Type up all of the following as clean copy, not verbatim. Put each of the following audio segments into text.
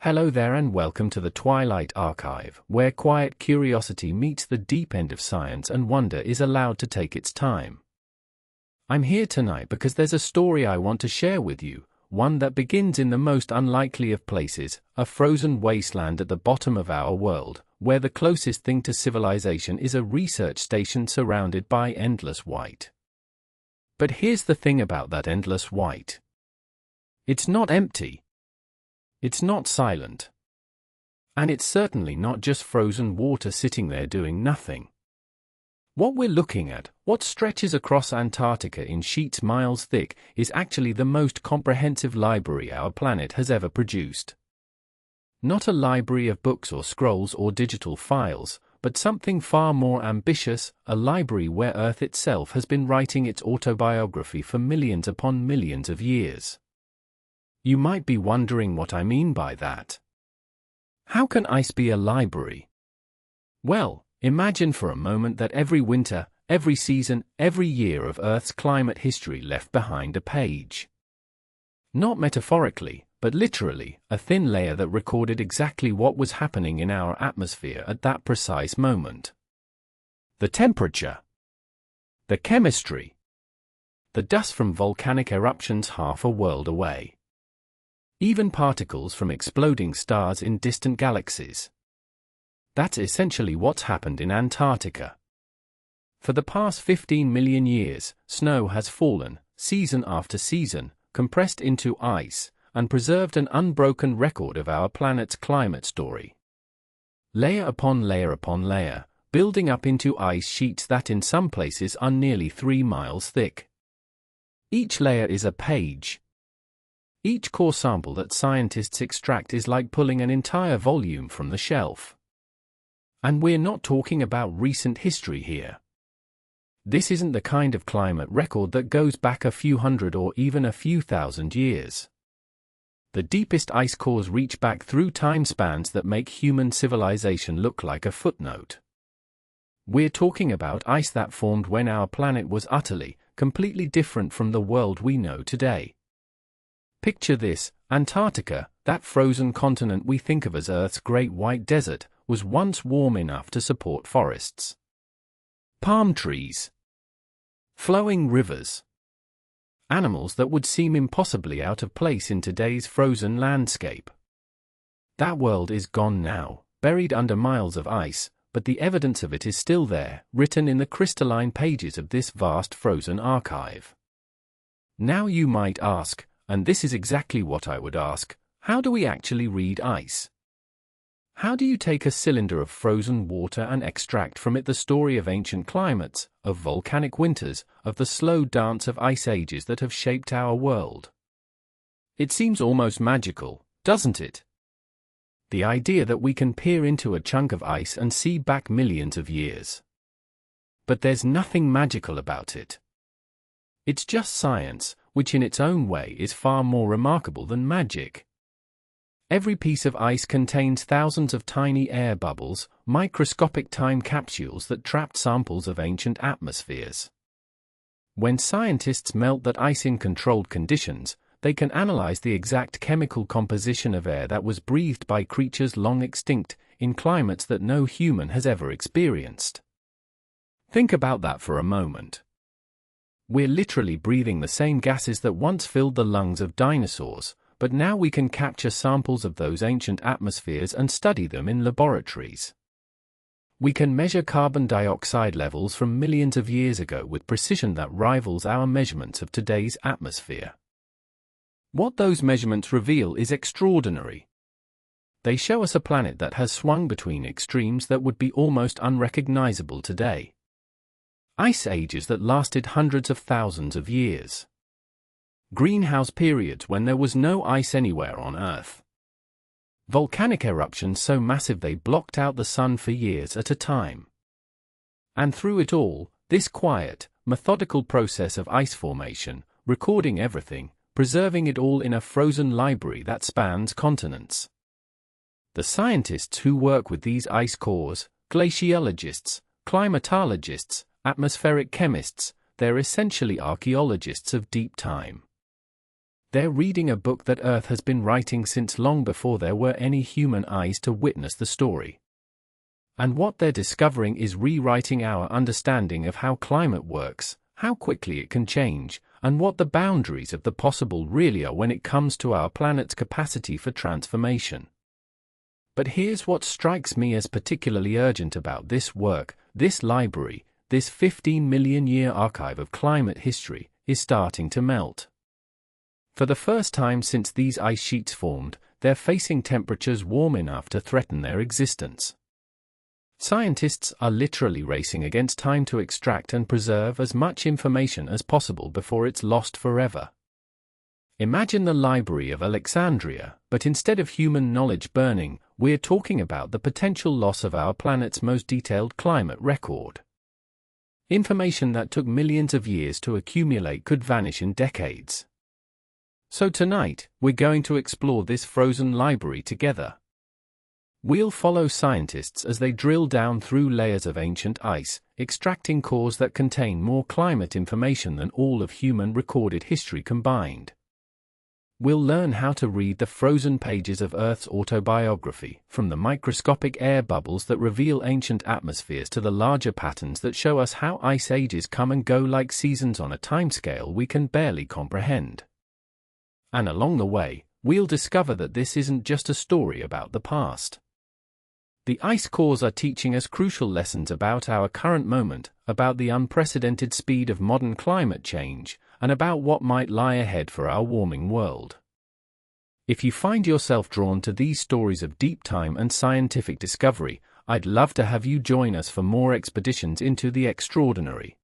Hello there and welcome to the Twilight Archive, where quiet curiosity meets the deep end of science and wonder is allowed to take its time. I'm here tonight because there's a story I want to share with you, one that begins in the most unlikely of places, a frozen wasteland at the bottom of our world, where the closest thing to civilization is a research station surrounded by endless white. But here's the thing about that endless white. It's not empty. It's not silent. And it's certainly not just frozen water sitting there doing nothing. What we're looking at, what stretches across Antarctica in sheets miles thick, is actually the most comprehensive library our planet has ever produced. Not a library of books or scrolls or digital files, but something far more ambitious, a library where Earth itself has been writing its autobiography for millions upon millions of years. You might be wondering what I mean by that. How can ice be a library? Well, imagine for a moment that every winter, every season, every year of Earth's climate history left behind a page. Not metaphorically, but literally, a thin layer that recorded exactly what was happening in our atmosphere at that precise moment. The temperature, the chemistry, the dust from volcanic eruptions half a world away. Even particles from exploding stars in distant galaxies. That's essentially what's happened in Antarctica. For the past 15 million years, snow has fallen, season after season, compressed into ice, and preserved an unbroken record of our planet's climate story. Layer upon layer upon layer, building up into ice sheets that in some places are nearly 3 miles thick. Each layer is a page. Each core sample that scientists extract is like pulling an entire volume from the shelf. And we're not talking about recent history here. This isn't the kind of climate record that goes back a few hundred or even a few thousand years. The deepest ice cores reach back through time spans that make human civilization look like a footnote. We're talking about ice that formed when our planet was utterly, completely different from the world we know today. Picture this, Antarctica, that frozen continent we think of as Earth's great white desert, was once warm enough to support forests, palm trees, flowing rivers, animals that would seem impossibly out of place in today's frozen landscape. That world is gone now, buried under miles of ice, but the evidence of it is still there, written in the crystalline pages of this vast frozen archive. Now you might ask, and this is exactly what I would ask, how do we actually read ice? How do you take a cylinder of frozen water and extract from it the story of ancient climates, of volcanic winters, of the slow dance of ice ages that have shaped our world? It seems almost magical, doesn't it? The idea that we can peer into a chunk of ice and see back millions of years. But there's nothing magical about it. It's just science, which in its own way is far more remarkable than magic. Every piece of ice contains thousands of tiny air bubbles, microscopic time capsules that trapped samples of ancient atmospheres. When scientists melt that ice in controlled conditions, they can analyze the exact chemical composition of air that was breathed by creatures long extinct, in climates that no human has ever experienced. Think about that for a moment. We're literally breathing the same gases that once filled the lungs of dinosaurs, but now we can capture samples of those ancient atmospheres and study them in laboratories. We can measure carbon dioxide levels from millions of years ago with precision that rivals our measurements of today's atmosphere. What those measurements reveal is extraordinary. They show us a planet that has swung between extremes that would be almost unrecognizable today. Ice ages that lasted hundreds of thousands of years. Greenhouse periods when there was no ice anywhere on Earth. Volcanic eruptions so massive they blocked out the sun for years at a time. And through it all, this quiet, methodical process of ice formation, recording everything, preserving it all in a frozen library that spans continents. The scientists who work with these ice cores, glaciologists, climatologists, atmospheric chemists, they're essentially archaeologists of deep time. They're reading a book that Earth has been writing since long before there were any human eyes to witness the story. And what they're discovering is rewriting our understanding of how climate works, how quickly it can change, and what the boundaries of the possible really are when it comes to our planet's capacity for transformation. But here's what strikes me as particularly urgent about this work: this library, this 15-million-year archive of climate history, is starting to melt. For the first time since these ice sheets formed, they're facing temperatures warm enough to threaten their existence. Scientists are literally racing against time to extract and preserve as much information as possible before it's lost forever. Imagine the Library of Alexandria, but instead of human knowledge burning, we're talking about the potential loss of our planet's most detailed climate record. Information that took millions of years to accumulate could vanish in decades. So tonight, we're going to explore this frozen library together. We'll follow scientists as they drill down through layers of ancient ice, extracting cores that contain more climate information than all of human recorded history combined. We'll learn how to read the frozen pages of Earth's autobiography, from the microscopic air bubbles that reveal ancient atmospheres to the larger patterns that show us how ice ages come and go like seasons on a timescale we can barely comprehend. And along the way, we'll discover that this isn't just a story about the past. The ice cores are teaching us crucial lessons about our current moment, about the unprecedented speed of modern climate change, and about what might lie ahead for our warming world. If you find yourself drawn to these stories of deep time and scientific discovery, I'd love to have you join us for more expeditions into the extraordinary.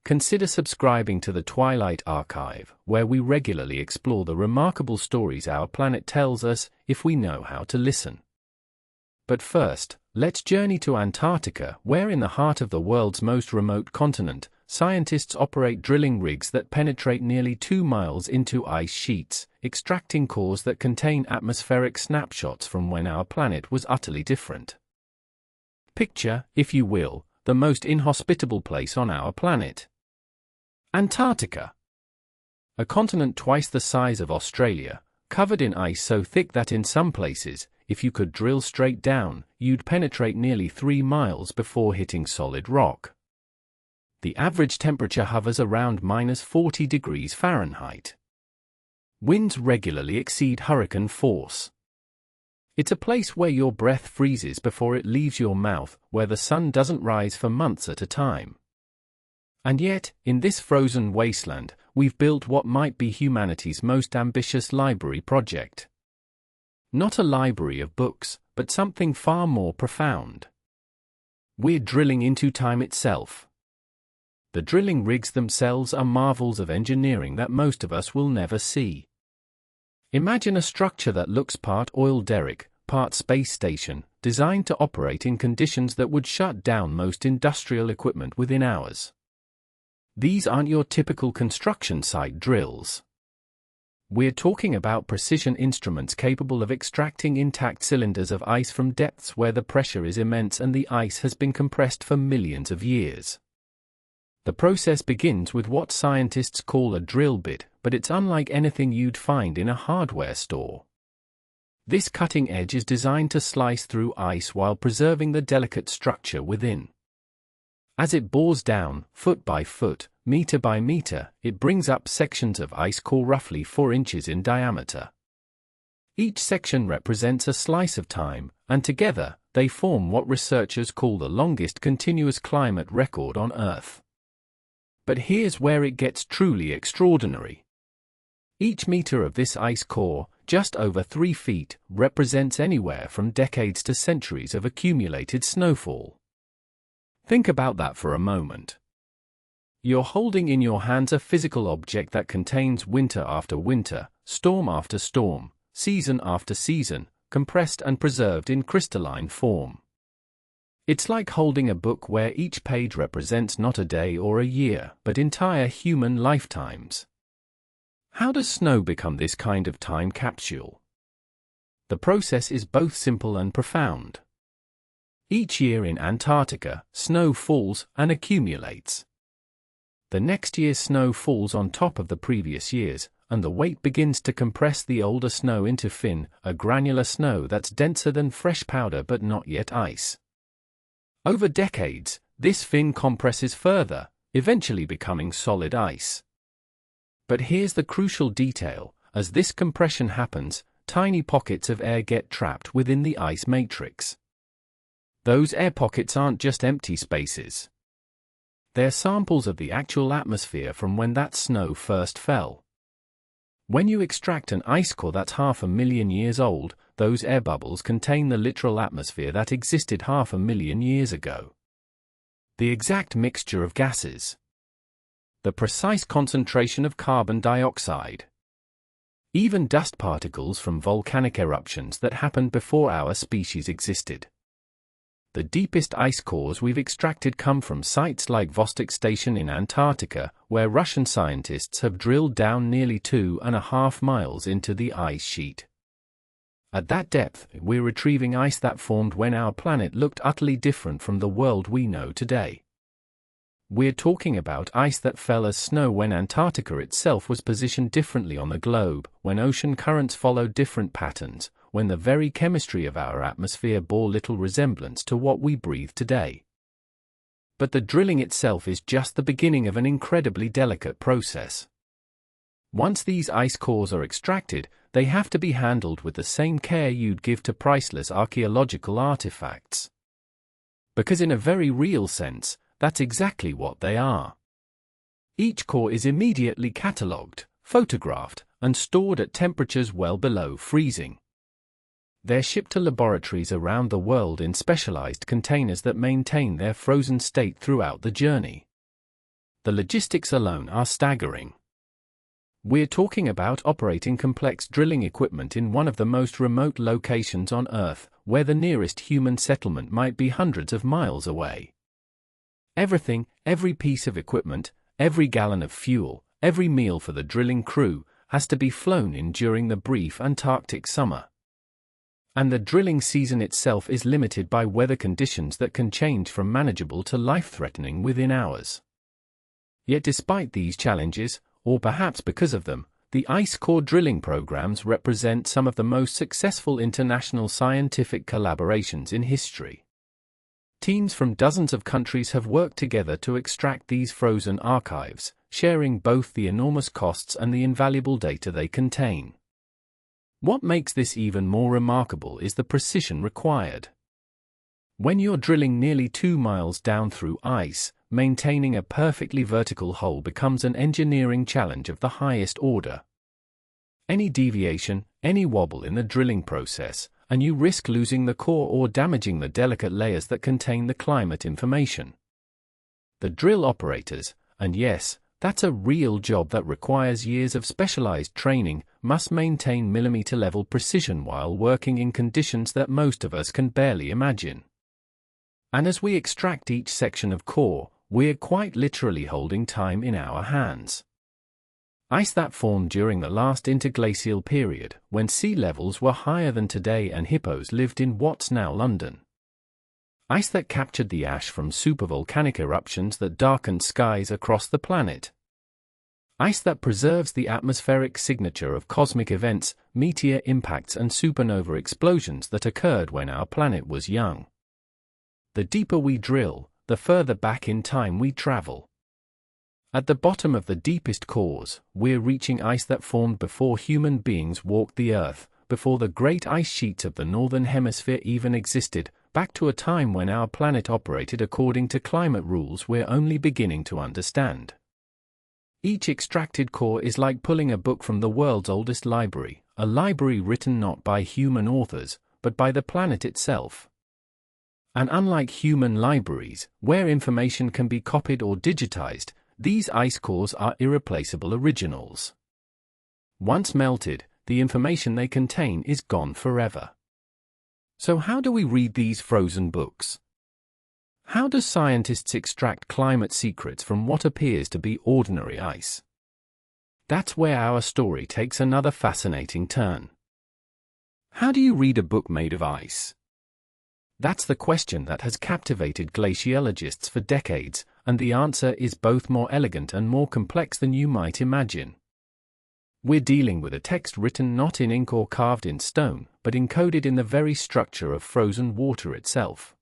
Consider subscribing to the Twilight Archive, where we regularly explore the remarkable stories our planet tells us, if we know how to listen. But first, let's journey to Antarctica, where in the heart of the world's most remote continent, scientists operate drilling rigs that penetrate nearly 2 miles into ice sheets, extracting cores that contain atmospheric snapshots from when our planet was utterly different. Picture, if you will, the most inhospitable place on our planet. Antarctica. A continent twice the size of Australia, covered in ice so thick that in some places, if you could drill straight down, you'd penetrate nearly 3 miles before hitting solid rock. The average temperature hovers around -40 degrees Fahrenheit. Winds regularly exceed hurricane force. It's a place where your breath freezes before it leaves your mouth, where the sun doesn't rise for months at a time. And yet, in this frozen wasteland, we've built what might be humanity's most ambitious library project. Not a library of books, but something far more profound. We're drilling into time itself. The drilling rigs themselves are marvels of engineering that most of us will never see. Imagine a structure that looks part oil derrick, part space station, designed to operate in conditions that would shut down most industrial equipment within hours. These aren't your typical construction site drills. We're talking about precision instruments capable of extracting intact cylinders of ice from depths where the pressure is immense and the ice has been compressed for millions of years. The process begins with what scientists call a drill bit, but it's unlike anything you'd find in a hardware store. This cutting edge is designed to slice through ice while preserving the delicate structure within. As it bores down, foot by foot, meter by meter, it brings up sections of ice core roughly 4 inches in diameter. Each section represents a slice of time, and together, they form what researchers call the longest continuous climate record on Earth. But here's where it gets truly extraordinary. Each meter of this ice core, just over 3 feet, represents anywhere from decades to centuries of accumulated snowfall. Think about that for a moment. You're holding in your hands a physical object that contains winter after winter, storm after storm, season after season, compressed and preserved in crystalline form. It's like holding a book where each page represents not a day or a year, but entire human lifetimes. How does snow become this kind of time capsule? The process is both simple and profound. Each year in Antarctica, snow falls and accumulates. The next year's snow falls on top of the previous year's, and the weight begins to compress the older snow into thin, a granular snow that's denser than fresh powder but not yet ice. Over decades, this fin compresses further, eventually becoming solid ice. But here's the crucial detail: as this compression happens, tiny pockets of air get trapped within the ice matrix. Those air pockets aren't just empty spaces. They're samples of the actual atmosphere from when that snow first fell. When you extract an ice core that's 500,000 years old, those air bubbles contain the literal atmosphere that existed 500,000 years ago. The exact mixture of gases. The precise concentration of carbon dioxide. Even dust particles from volcanic eruptions that happened before our species existed. The deepest ice cores we've extracted come from sites like Vostok Station in Antarctica, where Russian scientists have drilled down nearly 2.5 miles into the ice sheet. At that depth, we're retrieving ice that formed when our planet looked utterly different from the world we know today. We're talking about ice that fell as snow when Antarctica itself was positioned differently on the globe, when ocean currents followed different patterns, when the very chemistry of our atmosphere bore little resemblance to what we breathe today. But the drilling itself is just the beginning of an incredibly delicate process. Once these ice cores are extracted, they have to be handled with the same care you'd give to priceless archaeological artifacts. Because in a very real sense, that's exactly what they are. Each core is immediately catalogued, photographed, and stored at temperatures well below freezing. They're shipped to laboratories around the world in specialized containers that maintain their frozen state throughout the journey. The logistics alone are staggering. We're talking about operating complex drilling equipment in one of the most remote locations on Earth, where the nearest human settlement might be hundreds of miles away. Everything, every piece of equipment, every gallon of fuel, every meal for the drilling crew, has to be flown in during the brief Antarctic summer. And the drilling season itself is limited by weather conditions that can change from manageable to life-threatening within hours. Yet despite these challenges, or perhaps because of them, the ice core drilling programs represent some of the most successful international scientific collaborations in history. Teams from dozens of countries have worked together to extract these frozen archives, sharing both the enormous costs and the invaluable data they contain. What makes this even more remarkable is the precision required. When you're drilling nearly 2 miles down through ice, maintaining a perfectly vertical hole becomes an engineering challenge of the highest order. Any deviation, any wobble in the drilling process, and you risk losing the core or damaging the delicate layers that contain the climate information. The drill operators, and yes, that's a real job that requires years of specialized training, must maintain millimeter-level precision while working in conditions that most of us can barely imagine. And as we extract each section of core, we're quite literally holding time in our hands. Ice that formed during the last interglacial period, when sea levels were higher than today and hippos lived in what's now London. Ice that captured the ash from supervolcanic eruptions that darkened skies across the planet. Ice that preserves the atmospheric signature of cosmic events, meteor impacts and supernova explosions that occurred when our planet was young. The deeper we drill, the further back in time we travel. At the bottom of the deepest cores, we're reaching ice that formed before human beings walked the Earth, before the great ice sheets of the Northern Hemisphere even existed, back to a time when our planet operated according to climate rules we're only beginning to understand. Each extracted core is like pulling a book from the world's oldest library, a library written not by human authors, but by the planet itself. And unlike human libraries, where information can be copied or digitized, these ice cores are irreplaceable originals. Once melted, the information they contain is gone forever. So how do we read these frozen books? How do scientists extract climate secrets from what appears to be ordinary ice? That's where our story takes another fascinating turn. How do you read a book made of ice? That's the question that has captivated glaciologists for decades, and the answer is both more elegant and more complex than you might imagine. We're dealing with a text written not in ink or carved in stone, but encoded in the very structure of frozen water itself.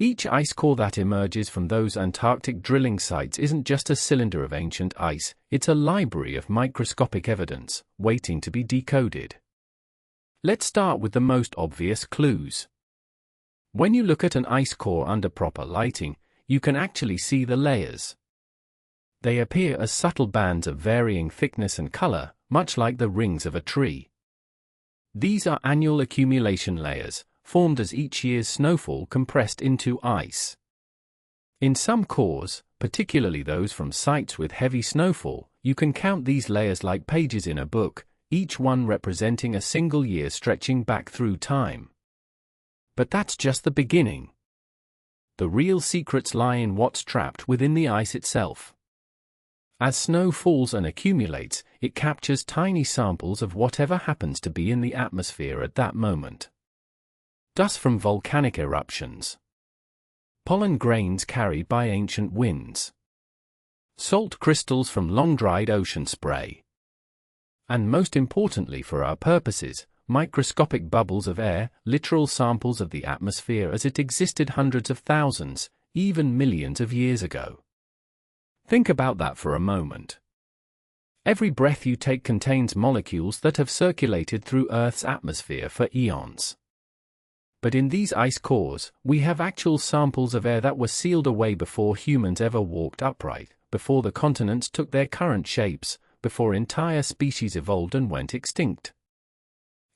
Each ice core that emerges from those Antarctic drilling sites isn't just a cylinder of ancient ice, it's a library of microscopic evidence, waiting to be decoded. Let's start with the most obvious clues. When you look at an ice core under proper lighting, you can actually see the layers. They appear as subtle bands of varying thickness and color, much like the rings of a tree. These are annual accumulation layers, formed as each year's snowfall compressed into ice. In some cores, particularly those from sites with heavy snowfall, you can count these layers like pages in a book, each one representing a single year stretching back through time. But that's just the beginning. The real secrets lie in what's trapped within the ice itself. As snow falls and accumulates, it captures tiny samples of whatever happens to be in the atmosphere at that moment. Dust from volcanic eruptions, pollen grains carried by ancient winds, salt crystals from long-dried ocean spray, and most importantly for our purposes, microscopic bubbles of air, literal samples of the atmosphere as it existed hundreds of thousands, even millions of years ago. Think about that for a moment. Every breath you take contains molecules that have circulated through Earth's atmosphere for eons. But in these ice cores, we have actual samples of air that were sealed away before humans ever walked upright, before the continents took their current shapes, before entire species evolved and went extinct.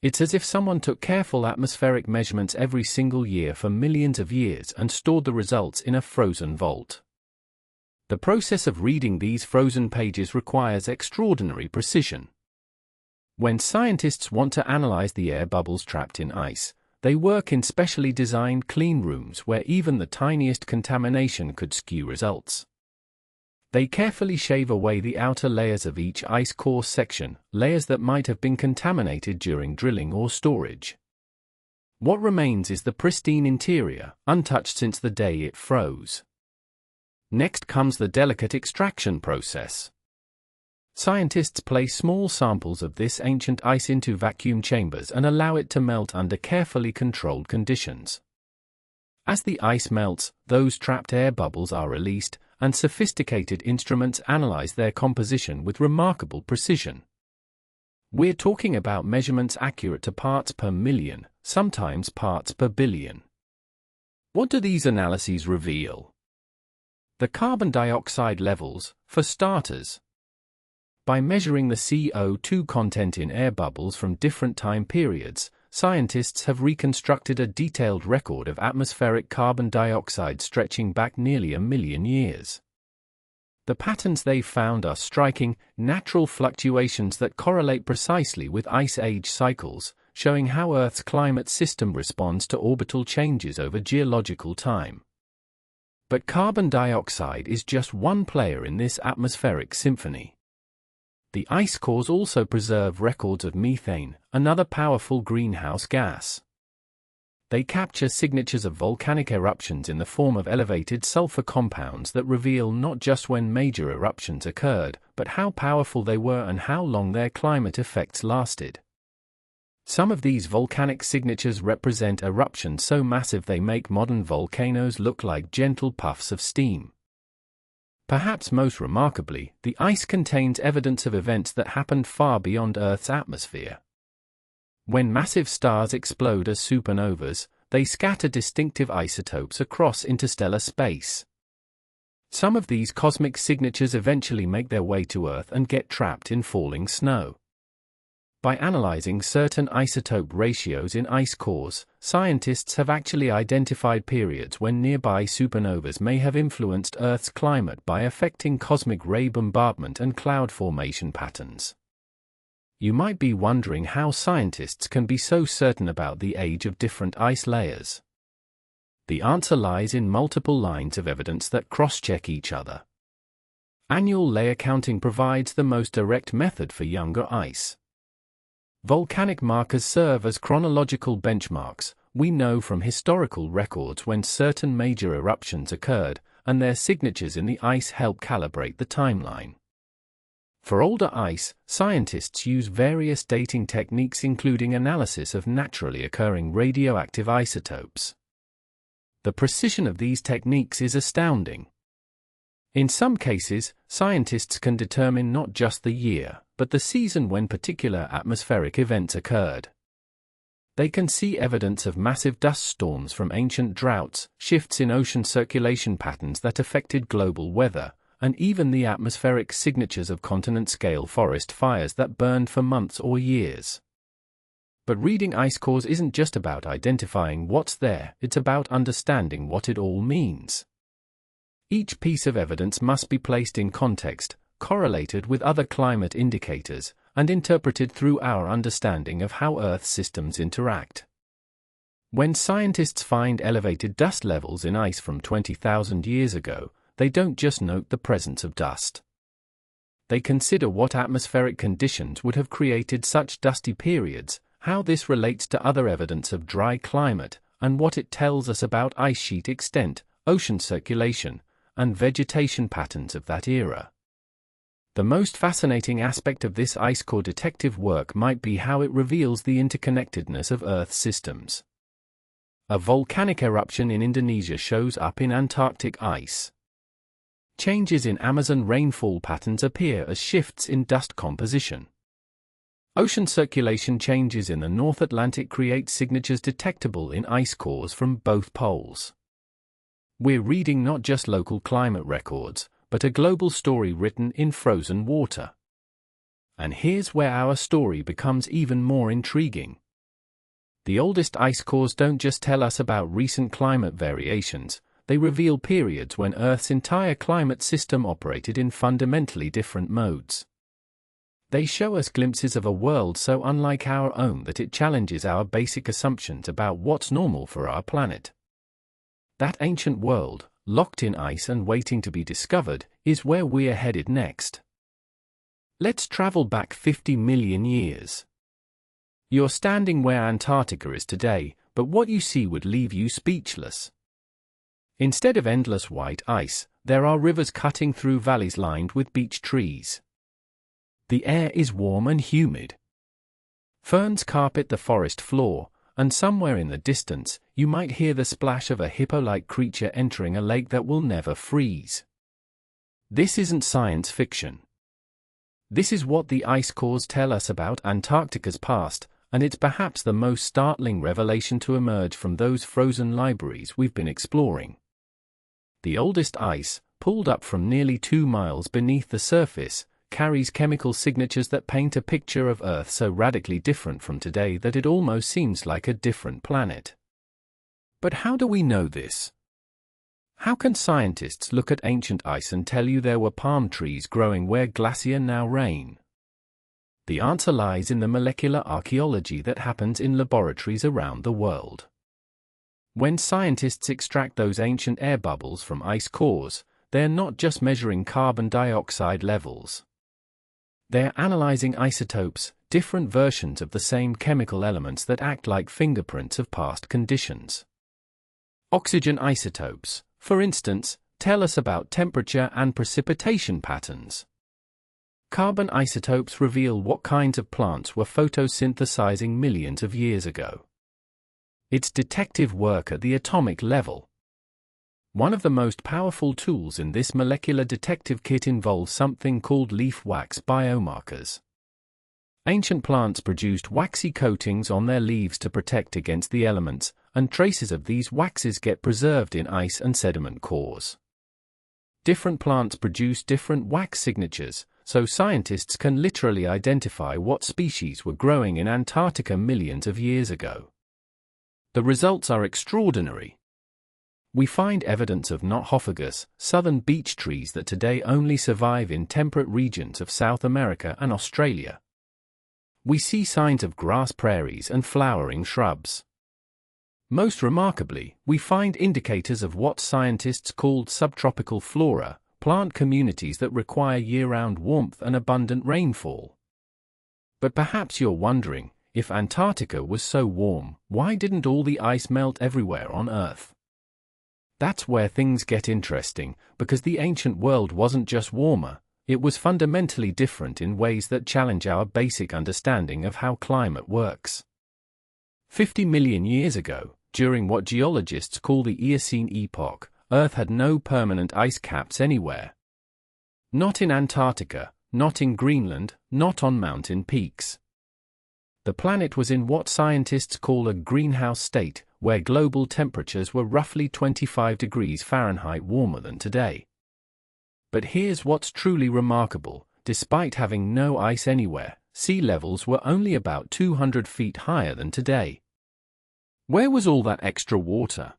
It's as if someone took careful atmospheric measurements every single year for millions of years and stored the results in a frozen vault. The process of reading these frozen pages requires extraordinary precision. When scientists want to analyze the air bubbles trapped in ice, they work in specially designed clean rooms where even the tiniest contamination could skew results. They carefully shave away the outer layers of each ice core section, layers that might have been contaminated during drilling or storage. What remains is the pristine interior, untouched since the day it froze. Next comes the delicate extraction process. Scientists place small samples of this ancient ice into vacuum chambers and allow it to melt under carefully controlled conditions. As the ice melts, those trapped air bubbles are released, and sophisticated instruments analyze their composition with remarkable precision. We're talking about measurements accurate to parts per million, sometimes parts per billion. What do these analyses reveal? The carbon dioxide levels, for starters. By measuring the CO2 content in air bubbles from different time periods, scientists have reconstructed a detailed record of atmospheric carbon dioxide stretching back nearly 1 million years. The patterns they've found are striking, natural fluctuations that correlate precisely with ice age cycles, showing how Earth's climate system responds to orbital changes over geological time. But carbon dioxide is just one player in this atmospheric symphony. The ice cores also preserve records of methane, another powerful greenhouse gas. They capture signatures of volcanic eruptions in the form of elevated sulfur compounds that reveal not just when major eruptions occurred, but how powerful they were and how long their climate effects lasted. Some of these volcanic signatures represent eruptions so massive they make modern volcanoes look like gentle puffs of steam. Perhaps most remarkably, the ice contains evidence of events that happened far beyond Earth's atmosphere. When massive stars explode as supernovas, they scatter distinctive isotopes across interstellar space. Some of these cosmic signatures eventually make their way to Earth and get trapped in falling snow. By analyzing certain isotope ratios in ice cores, scientists have actually identified periods when nearby supernovas may have influenced Earth's climate by affecting cosmic ray bombardment and cloud formation patterns. You might be wondering how scientists can be so certain about the age of different ice layers. The answer lies in multiple lines of evidence that cross-check each other. Annual layer counting provides the most direct method for younger ice. Volcanic markers serve as chronological benchmarks. We know from historical records when certain major eruptions occurred, and their signatures in the ice help calibrate the timeline. For older ice, scientists use various dating techniques including analysis of naturally occurring radioactive isotopes. The precision of these techniques is astounding. In some cases, scientists can determine not just the year, but the season when particular atmospheric events occurred. They can see evidence of massive dust storms from ancient droughts, shifts in ocean circulation patterns that affected global weather, and even the atmospheric signatures of continent-scale forest fires that burned for months or years. But reading ice cores isn't just about identifying what's there, it's about understanding what it all means. Each piece of evidence must be placed in context, correlated with other climate indicators, and interpreted through our understanding of how Earth systems interact. When scientists find elevated dust levels in ice from 20,000 years ago, they don't just note the presence of dust. They consider what atmospheric conditions would have created such dusty periods, how this relates to other evidence of dry climate, and what it tells us about ice sheet extent, ocean circulation, and vegetation patterns of that era. The most fascinating aspect of this ice core detective work might be how it reveals the interconnectedness of Earth's systems. A volcanic eruption in Indonesia shows up in Antarctic ice. Changes in Amazon rainfall patterns appear as shifts in dust composition. Ocean circulation changes in the North Atlantic create signatures detectable in ice cores from both poles. We're reading not just local climate records, but a global story written in frozen water. And here's where our story becomes even more intriguing. The oldest ice cores don't just tell us about recent climate variations, they reveal periods when Earth's entire climate system operated in fundamentally different modes. They show us glimpses of a world so unlike our own that it challenges our basic assumptions about what's normal for our planet. That ancient world, locked in ice and waiting to be discovered, is where we're headed next. Let's travel back 50 million years. You're standing where Antarctica is today, but what you see would leave you speechless. Instead of endless white ice, there are rivers cutting through valleys lined with beech trees. The air is warm and humid. Ferns carpet the forest floor, and somewhere in the distance, you might hear the splash of a hippo-like creature entering a lake that will never freeze. This isn't science fiction. This is what the ice cores tell us about Antarctica's past, and it's perhaps the most startling revelation to emerge from those frozen libraries we've been exploring. The oldest ice, pulled up from nearly 2 miles beneath the surface, carries chemical signatures that paint a picture of Earth so radically different from today that it almost seems like a different planet. But how do we know this? How can scientists look at ancient ice and tell you there were palm trees growing where glacier now reign? The answer lies in the molecular archaeology that happens in laboratories around the world. When scientists extract those ancient air bubbles from ice cores, they're not just measuring carbon dioxide levels. They're analyzing isotopes, different versions of the same chemical elements that act like fingerprints of past conditions. Oxygen isotopes, for instance, tell us about temperature and precipitation patterns. Carbon isotopes reveal what kinds of plants were photosynthesizing millions of years ago. It's detective work at the atomic level. One of the most powerful tools in this molecular detective kit involves something called leaf wax biomarkers. Ancient plants produced waxy coatings on their leaves to protect against the elements, and traces of these waxes get preserved in ice and sediment cores. Different plants produce different wax signatures, so scientists can literally identify what species were growing in Antarctica millions of years ago. The results are extraordinary. We find evidence of nothofagus, southern beech trees that today only survive in temperate regions of South America and Australia. We see signs of grass prairies and flowering shrubs. Most remarkably, we find indicators of what scientists called subtropical flora, plant communities that require year-round warmth and abundant rainfall. But perhaps you're wondering, if Antarctica was so warm, why didn't all the ice melt everywhere on Earth? That's where things get interesting, because the ancient world wasn't just warmer, it was fundamentally different in ways that challenge our basic understanding of how climate works. 50 million years ago, during what geologists call the Eocene epoch, Earth had no permanent ice caps anywhere. Not in Antarctica, not in Greenland, not on mountain peaks. The planet was in what scientists call a greenhouse state, where global temperatures were roughly 25 degrees Fahrenheit warmer than today. But here's what's truly remarkable: despite having no ice anywhere, sea levels were only about 200 feet higher than today. Where was all that extra water?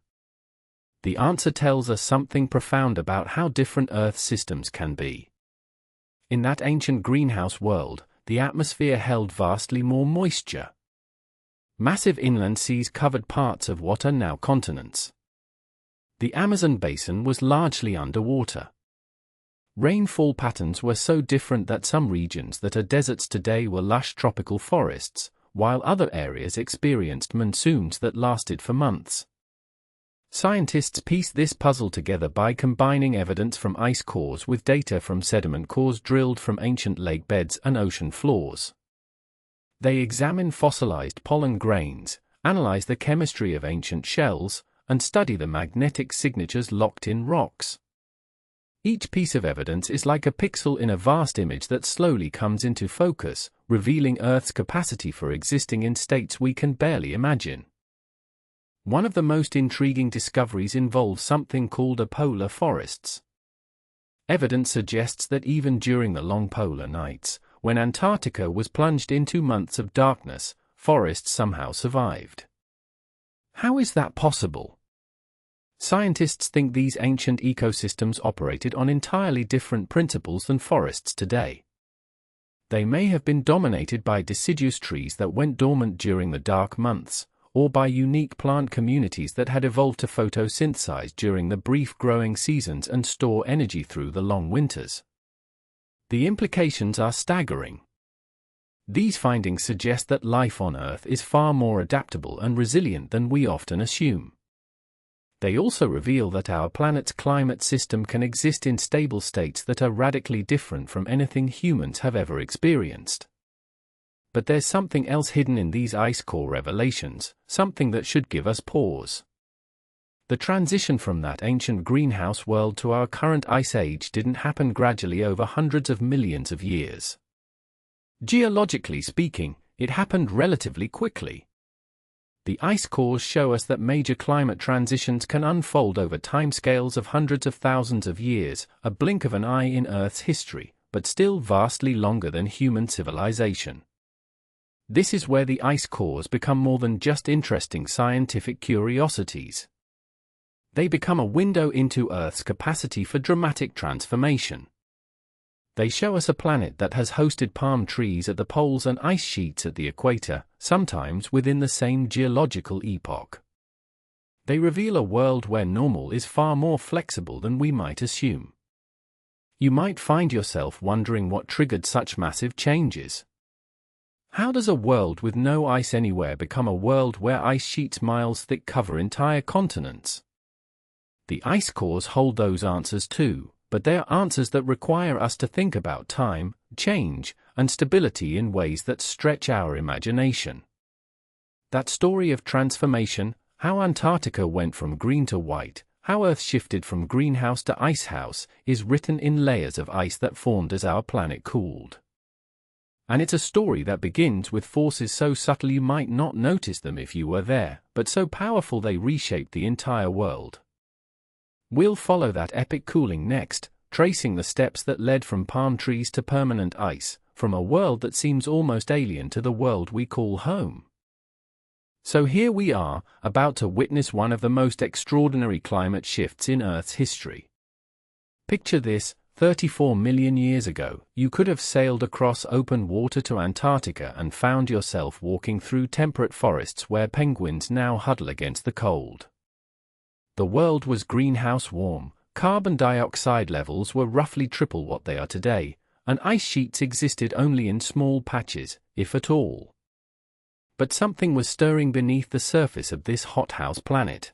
The answer tells us something profound about how different Earth's systems can be. In that ancient greenhouse world, the atmosphere held vastly more moisture. Massive inland seas covered parts of what are now continents. The Amazon basin was largely underwater. Rainfall patterns were so different that some regions that are deserts today were lush tropical forests, while other areas experienced monsoons that lasted for months. Scientists pieced this puzzle together by combining evidence from ice cores with data from sediment cores drilled from ancient lake beds and ocean floors. They examine fossilized pollen grains, analyze the chemistry of ancient shells, and study the magnetic signatures locked in rocks. Each piece of evidence is like a pixel in a vast image that slowly comes into focus, revealing Earth's capacity for existing in states we can barely imagine. One of the most intriguing discoveries involves something called polar forests. Evidence suggests that even during the long polar nights, when Antarctica was plunged into months of darkness, forests somehow survived. How is that possible? Scientists think these ancient ecosystems operated on entirely different principles than forests today. They may have been dominated by deciduous trees that went dormant during the dark months, or by unique plant communities that had evolved to photosynthesize during the brief growing seasons and store energy through the long winters. The implications are staggering. These findings suggest that life on Earth is far more adaptable and resilient than we often assume. They also reveal that our planet's climate system can exist in stable states that are radically different from anything humans have ever experienced. But there's something else hidden in these ice core revelations, something that should give us pause. The transition from that ancient greenhouse world to our current ice age didn't happen gradually over hundreds of millions of years. Geologically speaking, it happened relatively quickly. The ice cores show us that major climate transitions can unfold over timescales of hundreds of thousands of years, a blink of an eye in Earth's history, but still vastly longer than human civilization. This is where the ice cores become more than just interesting scientific curiosities. They become a window into Earth's capacity for dramatic transformation. They show us a planet that has hosted palm trees at the poles and ice sheets at the equator, sometimes within the same geological epoch. They reveal a world where normal is far more flexible than we might assume. You might find yourself wondering what triggered such massive changes. How does a world with no ice anywhere become a world where ice sheets miles thick cover entire continents? The ice cores hold those answers too, but they are answers that require us to think about time, change, and stability in ways that stretch our imagination. That story of transformation, how Antarctica went from green to white, how Earth shifted from greenhouse to icehouse, is written in layers of ice that formed as our planet cooled. And it's a story that begins with forces so subtle you might not notice them if you were there, but so powerful they reshaped the entire world. We'll follow that epic cooling next, tracing the steps that led from palm trees to permanent ice, from a world that seems almost alien to the world we call home. So here we are, about to witness one of the most extraordinary climate shifts in Earth's history. Picture this: 34 million years ago, you could have sailed across open water to Antarctica and found yourself walking through temperate forests where penguins now huddle against the cold. The world was greenhouse warm, carbon dioxide levels were roughly triple what they are today, and ice sheets existed only in small patches, if at all. But something was stirring beneath the surface of this hothouse planet.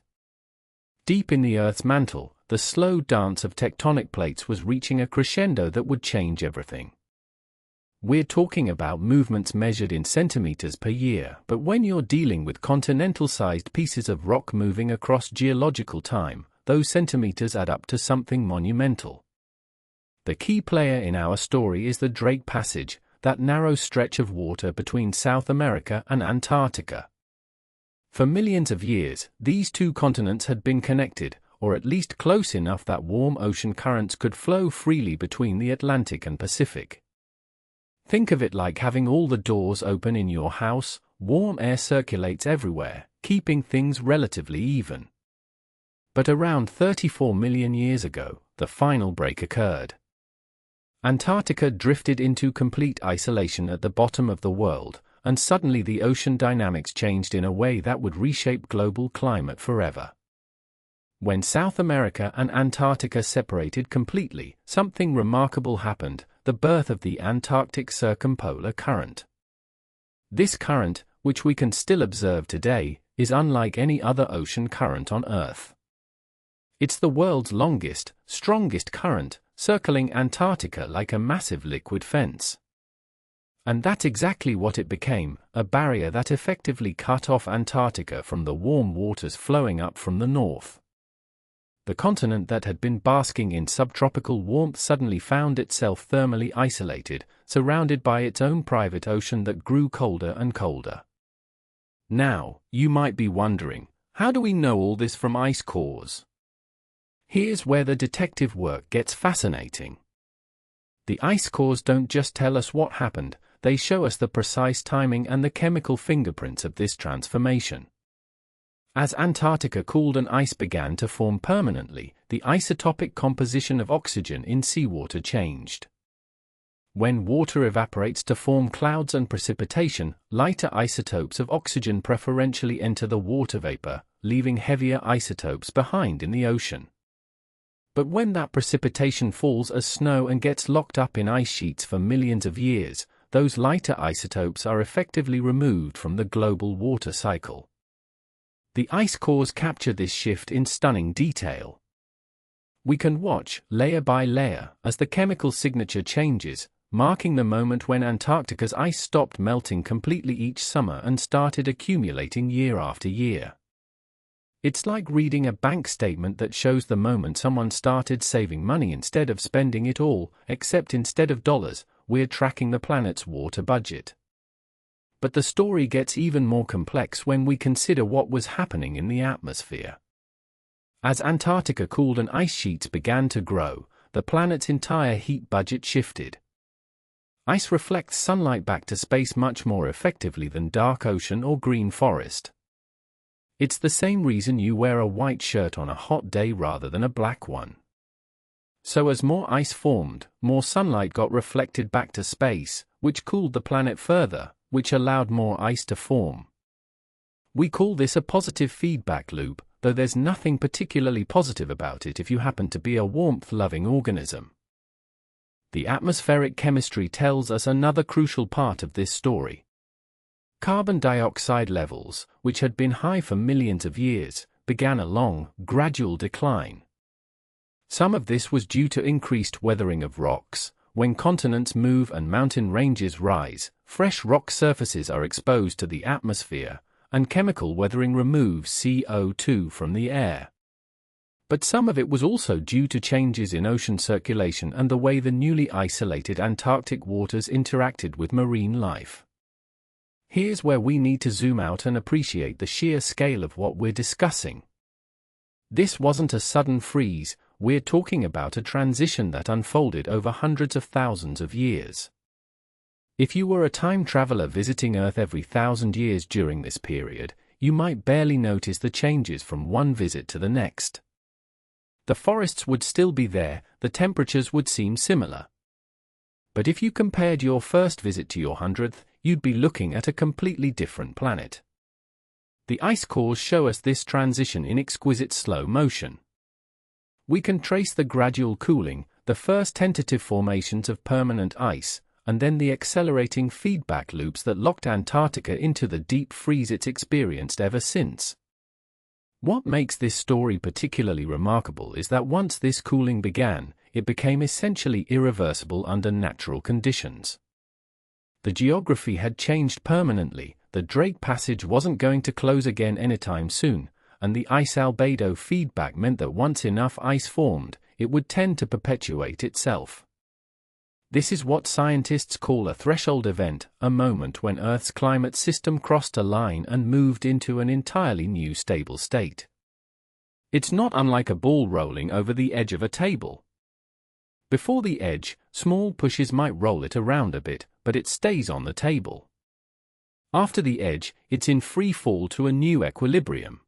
Deep in the Earth's mantle, the slow dance of tectonic plates was reaching a crescendo that would change everything. We're talking about movements measured in centimeters per year, but when you're dealing with continental-sized pieces of rock moving across geological time, those centimeters add up to something monumental. The key player in our story is the Drake Passage, that narrow stretch of water between South America and Antarctica. For millions of years, these two continents had been connected, or at least close enough that warm ocean currents could flow freely between the Atlantic and Pacific. Think of it like having all the doors open in your house. Warm air circulates everywhere, keeping things relatively even. But around 34 million years ago, the final break occurred. Antarctica drifted into complete isolation at the bottom of the world, and suddenly the ocean dynamics changed in a way that would reshape global climate forever. When South America and Antarctica separated completely, something remarkable happened: the birth of the Antarctic circumpolar current. This current, which we can still observe today, is unlike any other ocean current on Earth. It's the world's longest, strongest current, circling Antarctica like a massive liquid fence. And that's exactly what it became, a barrier that effectively cut off Antarctica from the warm waters flowing up from the north. The continent that had been basking in subtropical warmth suddenly found itself thermally isolated, surrounded by its own private ocean that grew colder and colder. Now, you might be wondering, how do we know all this from ice cores? Here's where the detective work gets fascinating. The ice cores don't just tell us what happened, they show us the precise timing and the chemical fingerprints of this transformation. As Antarctica cooled and ice began to form permanently, the isotopic composition of oxygen in seawater changed. When water evaporates to form clouds and precipitation, lighter isotopes of oxygen preferentially enter the water vapor, leaving heavier isotopes behind in the ocean. But when that precipitation falls as snow and gets locked up in ice sheets for millions of years, those lighter isotopes are effectively removed from the global water cycle. The ice cores capture this shift in stunning detail. We can watch, layer by layer, as the chemical signature changes, marking the moment when Antarctica's ice stopped melting completely each summer and started accumulating year after year. It's like reading a bank statement that shows the moment someone started saving money instead of spending it all, except instead of dollars, we're tracking the planet's water budget. But the story gets even more complex when we consider what was happening in the atmosphere. As Antarctica cooled and ice sheets began to grow, the planet's entire heat budget shifted. Ice reflects sunlight back to space much more effectively than dark ocean or green forest. It's the same reason you wear a white shirt on a hot day rather than a black one. So as more ice formed, more sunlight got reflected back to space, which cooled the planet further, which allowed more ice to form. We call this a positive feedback loop, though there's nothing particularly positive about it if you happen to be a warmth-loving organism. The atmospheric chemistry tells us another crucial part of this story. Carbon dioxide levels, which had been high for millions of years, began a long, gradual decline. Some of this was due to increased weathering of rocks. When continents move and mountain ranges rise, fresh rock surfaces are exposed to the atmosphere, and chemical weathering removes CO2 from the air. But some of it was also due to changes in ocean circulation and the way the newly isolated Antarctic waters interacted with marine life. Here's where we need to zoom out and appreciate the sheer scale of what we're discussing. This wasn't a sudden freeze. We're talking about a transition that unfolded over hundreds of thousands of years. If you were a time traveler visiting Earth every 1,000 years during this period, you might barely notice the changes from one visit to the next. The forests would still be there, the temperatures would seem similar. But if you compared your first visit to your 100th, you'd be looking at a completely different planet. The ice cores show us this transition in exquisite slow motion. We can trace the gradual cooling, the first tentative formations of permanent ice, and then the accelerating feedback loops that locked Antarctica into the deep freeze it's experienced ever since. What makes this story particularly remarkable is that once this cooling began, it became essentially irreversible under natural conditions. The geography had changed permanently, the Drake Passage wasn't going to close again anytime soon, and the ice albedo feedback meant that once enough ice formed, it would tend to perpetuate itself. This is what scientists call a threshold event, a moment when Earth's climate system crossed a line and moved into an entirely new stable state. It's not unlike a ball rolling over the edge of a table. Before the edge, small pushes might roll it around a bit, but it stays on the table. After the edge, it's in free fall to a new equilibrium.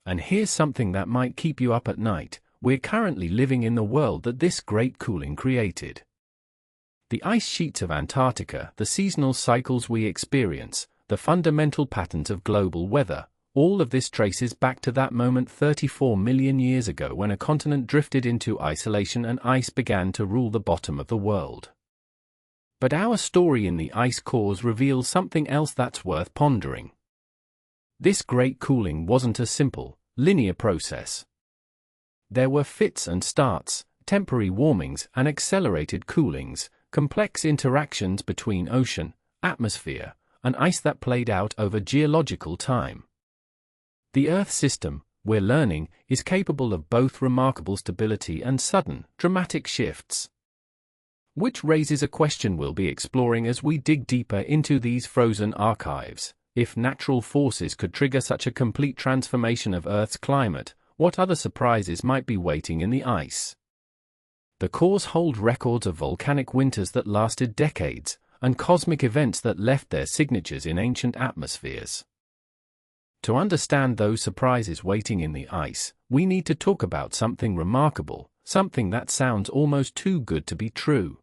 And here's something that might keep you up at night: we're currently living in the world that this great cooling created. The ice sheets of Antarctica, the seasonal cycles we experience, the fundamental patterns of global weather, all of this traces back to that moment 34 million years ago when a continent drifted into isolation and ice began to rule the bottom of the world. But our story in the ice cores reveals something else that's worth pondering. This great cooling wasn't a simple, linear process. There were fits and starts, temporary warmings and accelerated coolings, complex interactions between ocean, atmosphere, and ice that played out over geological time. The Earth system, we're learning, is capable of both remarkable stability and sudden, dramatic shifts. Which raises a question we'll be exploring as we dig deeper into these frozen archives. If natural forces could trigger such a complete transformation of Earth's climate, what other surprises might be waiting in the ice? The cores hold records of volcanic winters that lasted decades, and cosmic events that left their signatures in ancient atmospheres. To understand those surprises waiting in the ice, we need to talk about something remarkable, something that sounds almost too good to be true.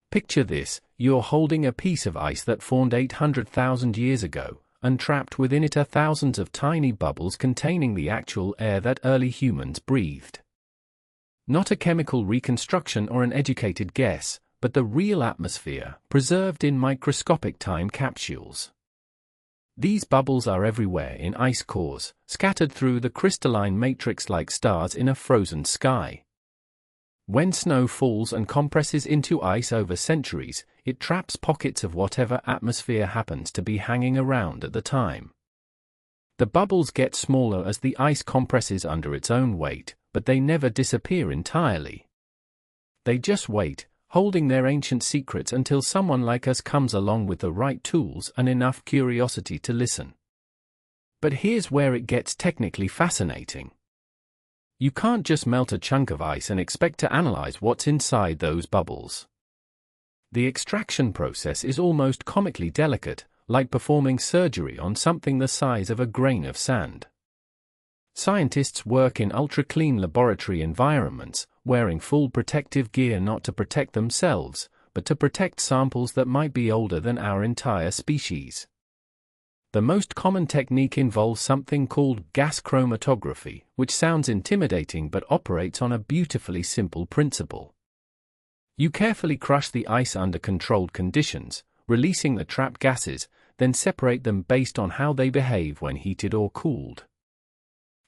Picture this: you're holding a piece of ice that formed 800,000 years ago, and trapped within it are thousands of tiny bubbles containing the actual air that early humans breathed. Not a chemical reconstruction or an educated guess, but the real atmosphere, preserved in microscopic time capsules. These bubbles are everywhere in ice cores, scattered through the crystalline matrix like stars in a frozen sky. When snow falls and compresses into ice over centuries, it traps pockets of whatever atmosphere happens to be hanging around at the time. The bubbles get smaller as the ice compresses under its own weight, but they never disappear entirely. They just wait, holding their ancient secrets until someone like us comes along with the right tools and enough curiosity to listen. But here's where it gets technically fascinating. You can't just melt a chunk of ice and expect to analyze what's inside those bubbles. The extraction process is almost comically delicate, like performing surgery on something the size of a grain of sand. Scientists work in ultra-clean laboratory environments, wearing full protective gear not to protect themselves, but to protect samples that might be older than our entire species. The most common technique involves something called gas chromatography, which sounds intimidating but operates on a beautifully simple principle. You carefully crush the ice under controlled conditions, releasing the trapped gases, then separate them based on how they behave when heated or cooled.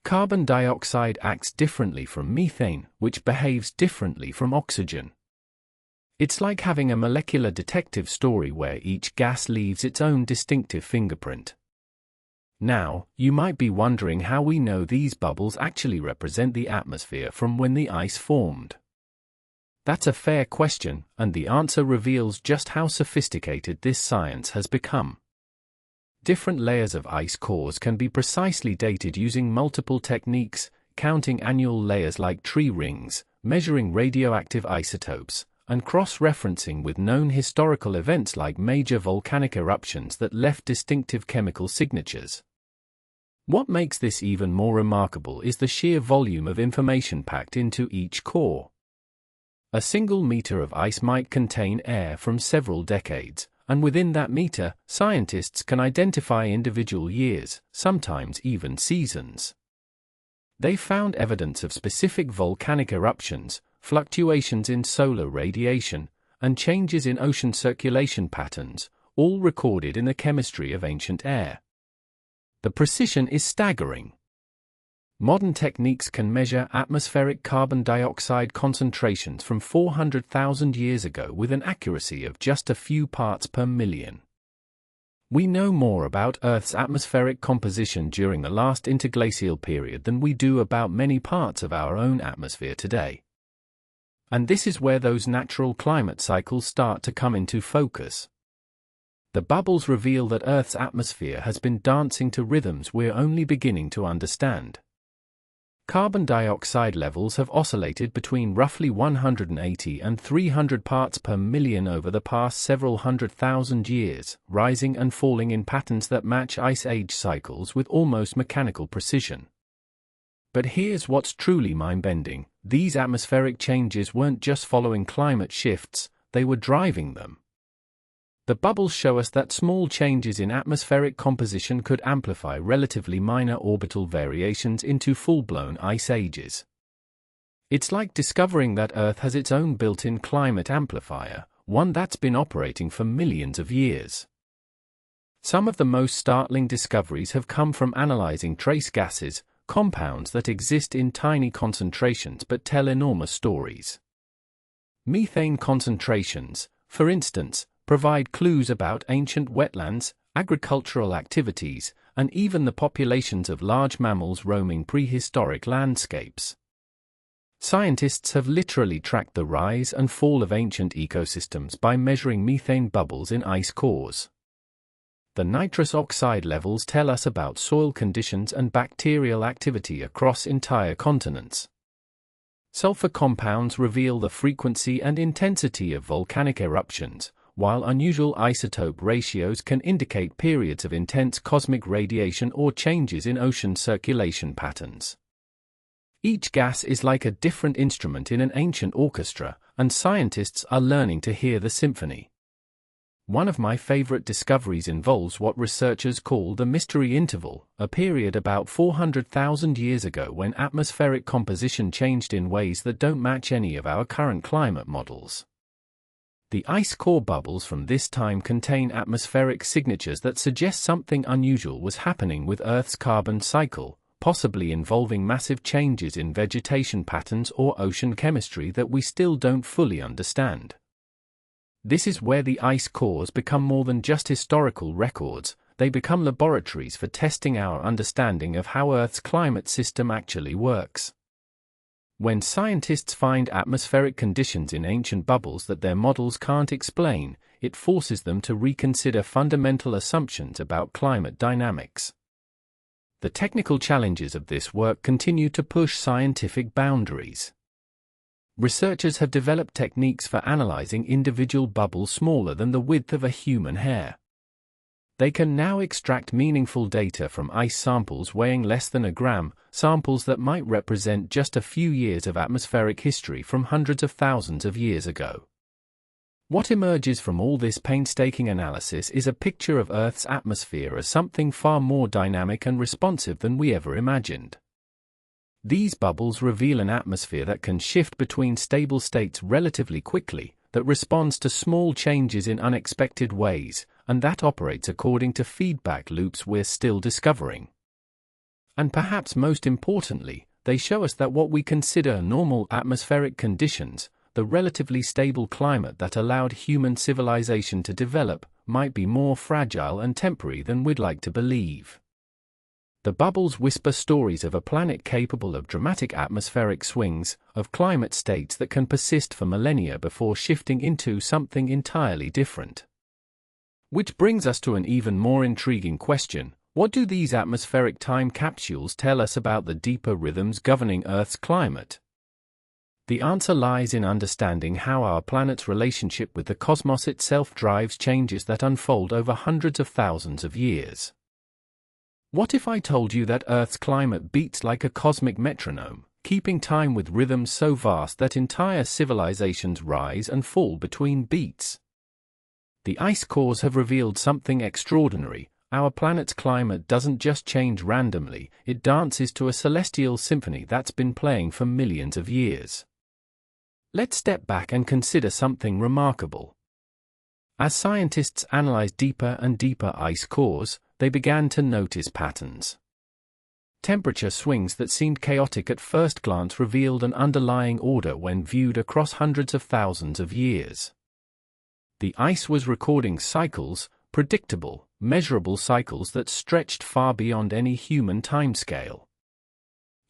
Carbon dioxide acts differently from methane, which behaves differently from oxygen. It's like having a molecular detective story where each gas leaves its own distinctive fingerprint. Now, you might be wondering how we know these bubbles actually represent the atmosphere from when the ice formed. That's a fair question, and the answer reveals just how sophisticated this science has become. Different layers of ice cores can be precisely dated using multiple techniques, counting annual layers like tree rings, measuring radioactive isotopes, and cross-referencing with known historical events like major volcanic eruptions that left distinctive chemical signatures. What makes this even more remarkable is the sheer volume of information packed into each core. A single meter of ice might contain air from several decades, and within that meter, scientists can identify individual years, sometimes even seasons. They found evidence of specific volcanic eruptions, fluctuations in solar radiation, and changes in ocean circulation patterns, all recorded in the chemistry of ancient air. The precision is staggering. Modern techniques can measure atmospheric carbon dioxide concentrations from 400,000 years ago with an accuracy of just a few parts per million. We know more about Earth's atmospheric composition during the last interglacial period than we do about many parts of our own atmosphere today. And this is where those natural climate cycles start to come into focus. The bubbles reveal that Earth's atmosphere has been dancing to rhythms we're only beginning to understand. Carbon dioxide levels have oscillated between roughly 180 and 300 parts per million over the past several 100,000 years, rising and falling in patterns that match ice age cycles with almost mechanical precision. But here's what's truly mind-bending: these atmospheric changes weren't just following climate shifts, they were driving them. The bubbles show us that small changes in atmospheric composition could amplify relatively minor orbital variations into full-blown ice ages. It's like discovering that Earth has its own built-in climate amplifier, one that's been operating for millions of years. Some of the most startling discoveries have come from analyzing trace gases, compounds that exist in tiny concentrations but tell enormous stories. Methane concentrations, for instance, provide clues about ancient wetlands, agricultural activities, and even the populations of large mammals roaming prehistoric landscapes. Scientists have literally tracked the rise and fall of ancient ecosystems by measuring methane bubbles in ice cores. The nitrous oxide levels tell us about soil conditions and bacterial activity across entire continents. Sulfur compounds reveal the frequency and intensity of volcanic eruptions, while unusual isotope ratios can indicate periods of intense cosmic radiation or changes in ocean circulation patterns. Each gas is like a different instrument in an ancient orchestra, and scientists are learning to hear the symphony. One of my favorite discoveries involves what researchers call the mystery interval, a period about 400,000 years ago when atmospheric composition changed in ways that don't match any of our current climate models. The ice core bubbles from this time contain atmospheric signatures that suggest something unusual was happening with Earth's carbon cycle, possibly involving massive changes in vegetation patterns or ocean chemistry that we still don't fully understand. This is where the ice cores become more than just historical records, they become laboratories for testing our understanding of how Earth's climate system actually works. When scientists find atmospheric conditions in ancient bubbles that their models can't explain, it forces them to reconsider fundamental assumptions about climate dynamics. The technical challenges of this work continue to push scientific boundaries. Researchers have developed techniques for analyzing individual bubbles smaller than the width of a human hair. They can now extract meaningful data from ice samples weighing less than a gram, samples that might represent just a few years of atmospheric history from hundreds of thousands of years ago. What emerges from all this painstaking analysis is a picture of Earth's atmosphere as something far more dynamic and responsive than we ever imagined. These bubbles reveal an atmosphere that can shift between stable states relatively quickly, that responds to small changes in unexpected ways, and that operates according to feedback loops we're still discovering. And perhaps most importantly, they show us that what we consider normal atmospheric conditions, the relatively stable climate that allowed human civilization to develop, might be more fragile and temporary than we'd like to believe. The bubbles whisper stories of a planet capable of dramatic atmospheric swings, of climate states that can persist for millennia before shifting into something entirely different. Which brings us to an even more intriguing question: what do these atmospheric time capsules tell us about the deeper rhythms governing Earth's climate? The answer lies in understanding how our planet's relationship with the cosmos itself drives changes that unfold over hundreds of thousands of years. What if I told you that Earth's climate beats like a cosmic metronome, keeping time with rhythms so vast that entire civilizations rise and fall between beats? The ice cores have revealed something extraordinary. Our planet's climate doesn't just change randomly, it dances to a celestial symphony that's been playing for millions of years. Let's step back and consider something remarkable. As scientists analyzed deeper and deeper ice cores, they began to notice patterns. Temperature swings that seemed chaotic at first glance revealed an underlying order when viewed across hundreds of thousands of years. The ice was recording cycles, predictable, measurable cycles that stretched far beyond any human timescale.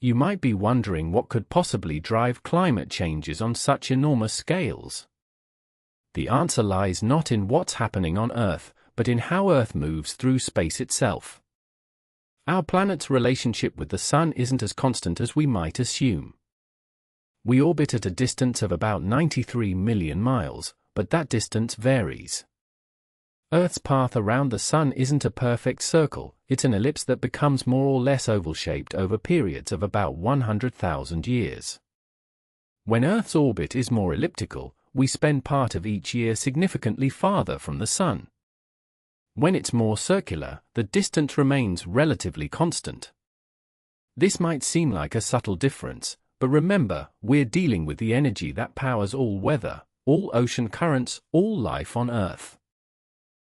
You might be wondering what could possibly drive climate changes on such enormous scales. The answer lies not in what's happening on Earth, but in how Earth moves through space itself. Our planet's relationship with the Sun isn't as constant as we might assume. We orbit at a distance of about 93 million miles, but that distance varies. Earth's path around the Sun isn't a perfect circle, it's an ellipse that becomes more or less oval-shaped over periods of about 100,000 years. When Earth's orbit is more elliptical, we spend part of each year significantly farther from the Sun. When it's more circular, the distance remains relatively constant. This might seem like a subtle difference, but remember, we're dealing with the energy that powers all weather, all ocean currents, all life on Earth.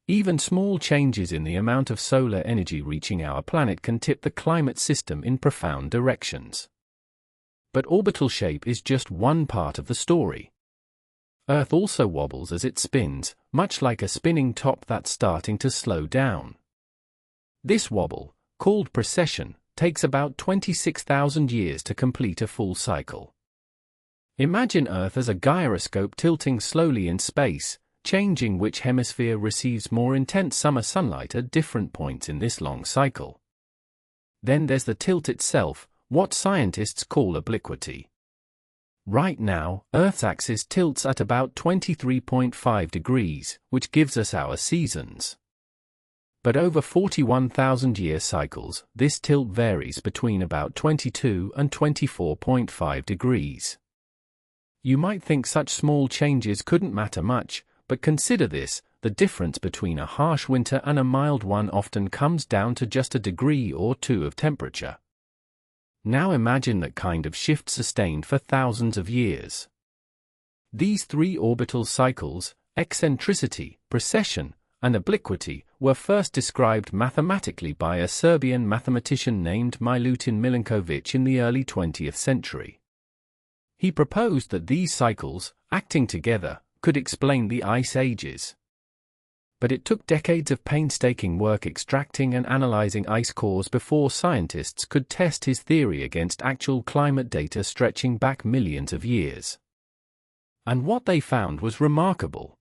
Even small changes in the amount of solar energy reaching our planet can tip the climate system in profound directions. But orbital shape is just one part of the story. Earth also wobbles as it spins, much like a spinning top that's starting to slow down. This wobble, called precession, takes about 26,000 years to complete a full cycle. Imagine Earth as a gyroscope tilting slowly in space, changing which hemisphere receives more intense summer sunlight at different points in this long cycle. Then there's the tilt itself, what scientists call obliquity. Right now, Earth's axis tilts at about 23.5 degrees, which gives us our seasons. But over 41,000-year cycles, this tilt varies between about 22 and 24.5 degrees. You might think such small changes couldn't matter much, but consider this, the difference between a harsh winter and a mild one often comes down to just a degree or two of temperature. Now imagine that kind of shift sustained for thousands of years. These three orbital cycles, eccentricity, precession, and obliquity, were first described mathematically by a Serbian mathematician named Milutin Milankovic in the early 20th century. He proposed that these cycles, acting together, could explain the ice ages. But it took decades of painstaking work extracting and analyzing ice cores before scientists could test his theory against actual climate data stretching back millions of years. And what they found was remarkable.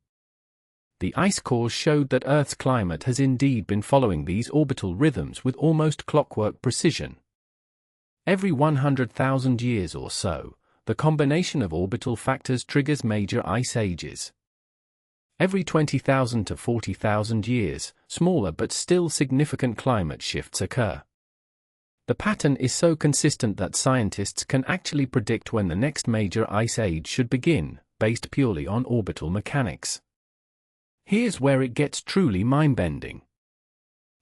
The ice cores showed that Earth's climate has indeed been following these orbital rhythms with almost clockwork precision. Every 100,000 years or so, the combination of orbital factors triggers major ice ages. Every 20,000 to 40,000 years, smaller but still significant climate shifts occur. The pattern is so consistent that scientists can actually predict when the next major ice age should begin, based purely on orbital mechanics. Here's where it gets truly mind-bending.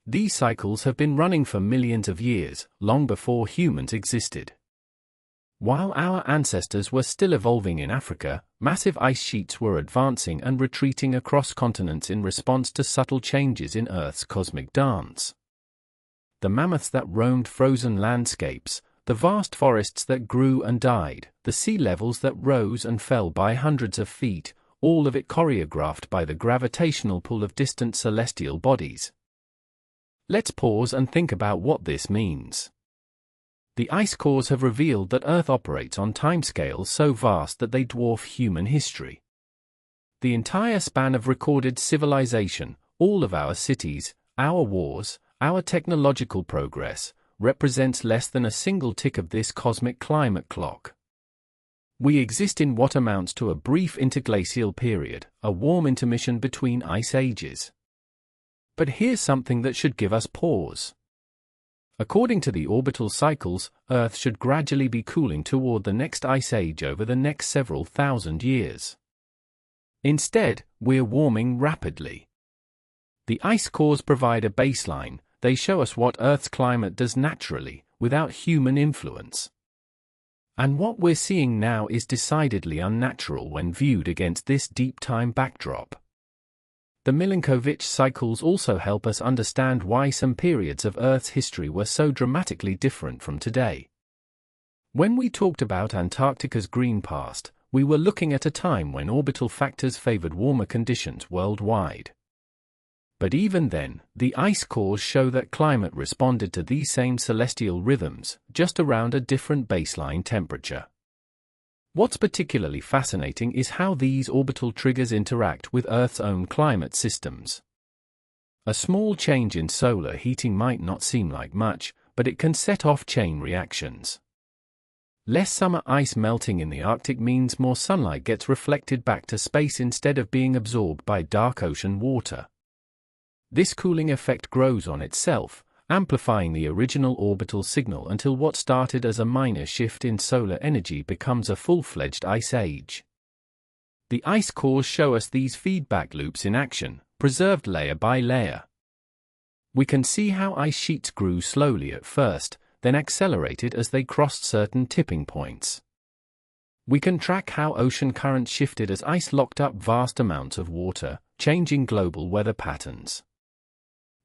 These cycles have been running for millions of years, long before humans existed. While our ancestors were still evolving in Africa, massive ice sheets were advancing and retreating across continents in response to subtle changes in Earth's cosmic dance. The mammoths that roamed frozen landscapes, the vast forests that grew and died, the sea levels that rose and fell by hundreds of feet, all of it choreographed by the gravitational pull of distant celestial bodies. Let's pause and think about what this means. The ice cores have revealed that Earth operates on timescales so vast that they dwarf human history. The entire span of recorded civilization, all of our cities, our wars, our technological progress, represents less than a single tick of this cosmic climate clock. We exist in what amounts to a brief interglacial period, a warm intermission between ice ages. But here's something that should give us pause. According to the orbital cycles, Earth should gradually be cooling toward the next ice age over the next several thousand years. Instead, we're warming rapidly. The ice cores provide a baseline, they show us what Earth's climate does naturally, without human influence. And what we're seeing now is decidedly unnatural when viewed against this deep time backdrop. The Milankovitch cycles also help us understand why some periods of Earth's history were so dramatically different from today. When we talked about Antarctica's green past, we were looking at a time when orbital factors favored warmer conditions worldwide. But even then, the ice cores show that climate responded to these same celestial rhythms, just around a different baseline temperature. What's particularly fascinating is how these orbital triggers interact with Earth's own climate systems. A small change in solar heating might not seem like much, but it can set off chain reactions. Less summer ice melting in the Arctic means more sunlight gets reflected back to space instead of being absorbed by dark ocean water. This cooling effect grows on itself, amplifying the original orbital signal until what started as a minor shift in solar energy becomes a full-fledged ice age. The ice cores show us these feedback loops in action, preserved layer by layer. We can see how ice sheets grew slowly at first, then accelerated as they crossed certain tipping points. We can track how ocean currents shifted as ice locked up vast amounts of water, changing global weather patterns.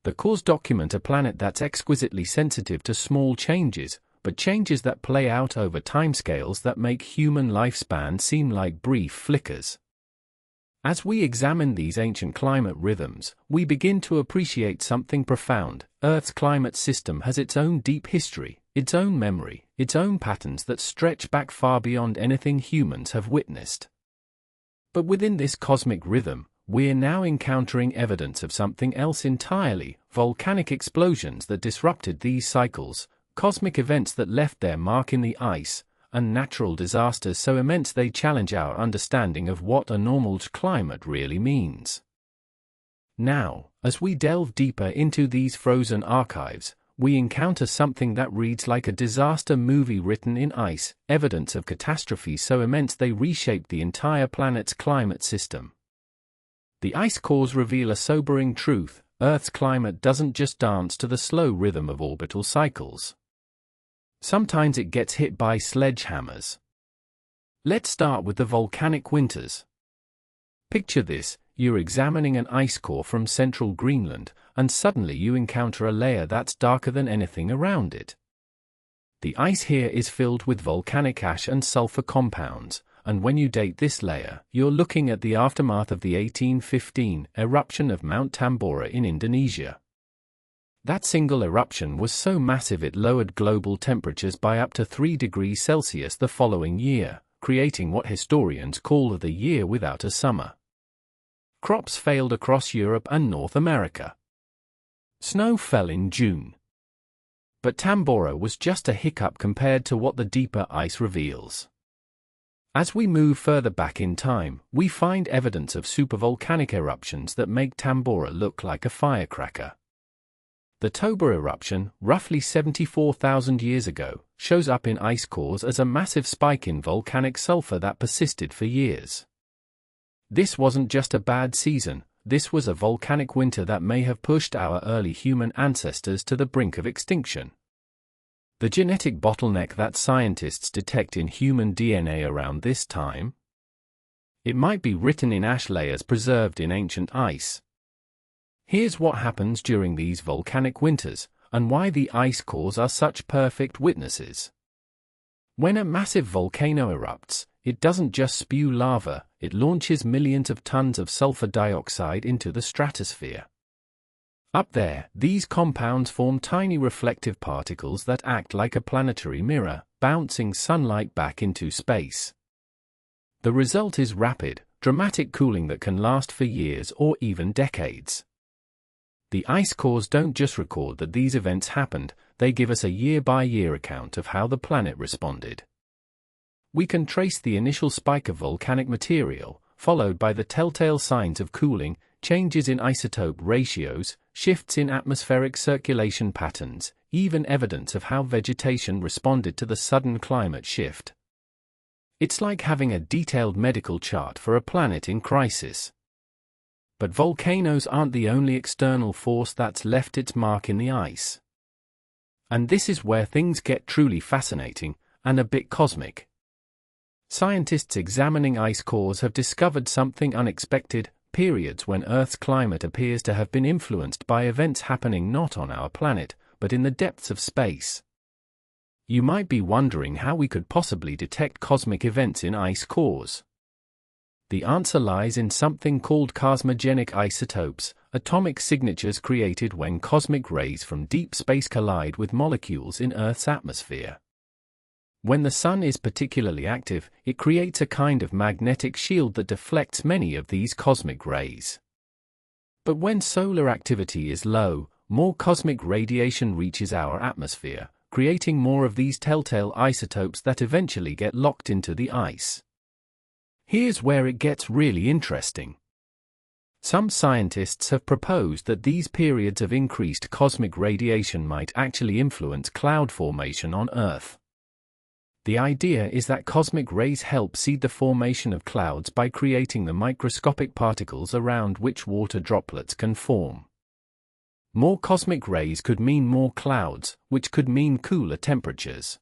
The cores document a planet that's exquisitely sensitive to small changes, but changes that play out over timescales that make human lifespan seem like brief flickers. As we examine these ancient climate rhythms, we begin to appreciate something profound. Earth's climate system has its own deep history, its own memory, its own patterns that stretch back far beyond anything humans have witnessed. But within this cosmic rhythm, we're now encountering evidence of something else entirely: volcanic explosions that disrupted these cycles, cosmic events that left their mark in the ice, and natural disasters so immense they challenge our understanding of what a normal climate really means. Now, as we delve deeper into these frozen archives, we encounter something that reads like a disaster movie written in ice, evidence of catastrophes so immense they reshaped the entire planet's climate system. The ice cores reveal a sobering truth: Earth's climate doesn't just dance to the slow rhythm of orbital cycles. Sometimes it gets hit by sledgehammers. Let's start with the volcanic winters. Picture this: you're examining an ice core from central Greenland, and suddenly you encounter a layer that's darker than anything around it. The ice here is filled with volcanic ash and sulfur compounds, and when you date this layer, you're looking at the aftermath of the 1815 eruption of Mount Tambora in Indonesia. That single eruption was so massive it lowered global temperatures by up to 3 degrees Celsius the following year, creating what historians call the year without a summer. Crops failed across Europe and North America. Snow fell in June. But Tambora was just a hiccup compared to what the deeper ice reveals. As we move further back in time, we find evidence of supervolcanic eruptions that make Tambora look like a firecracker. The Toba eruption, roughly 74,000 years ago, shows up in ice cores as a massive spike in volcanic sulfur that persisted for years. This wasn't just a bad season, this was a volcanic winter that may have pushed our early human ancestors to the brink of extinction. The genetic bottleneck that scientists detect in human DNA around this time? It might be written in ash layers preserved in ancient ice. Here's what happens during these volcanic winters, and why the ice cores are such perfect witnesses. When a massive volcano erupts, it doesn't just spew lava, it launches millions of tons of sulfur dioxide into the stratosphere. Up there, these compounds form tiny reflective particles that act like a planetary mirror, bouncing sunlight back into space. The result is rapid, dramatic cooling that can last for years or even decades. The ice cores don't just record that these events happened, they give us a year-by-year account of how the planet responded. We can trace the initial spike of volcanic material, followed by the telltale signs of cooling, changes in isotope ratios, shifts in atmospheric circulation patterns, even evidence of how vegetation responded to the sudden climate shift. It's like having a detailed medical chart for a planet in crisis. But volcanoes aren't the only external force that's left its mark in the ice. And this is where things get truly fascinating, and a bit cosmic. Scientists examining ice cores have discovered something unexpected: periods when Earth's climate appears to have been influenced by events happening not on our planet, but in the depths of space. You might be wondering how we could possibly detect cosmic events in ice cores. The answer lies in something called cosmogenic isotopes, atomic signatures created when cosmic rays from deep space collide with molecules in Earth's atmosphere. When the Sun is particularly active, it creates a kind of magnetic shield that deflects many of these cosmic rays. But when solar activity is low, more cosmic radiation reaches our atmosphere, creating more of these telltale isotopes that eventually get locked into the ice. Here's where it gets really interesting. Some scientists have proposed that these periods of increased cosmic radiation might actually influence cloud formation on Earth. The idea is that cosmic rays help seed the formation of clouds by creating the microscopic particles around which water droplets can form. More cosmic rays could mean more clouds, which could mean cooler temperatures.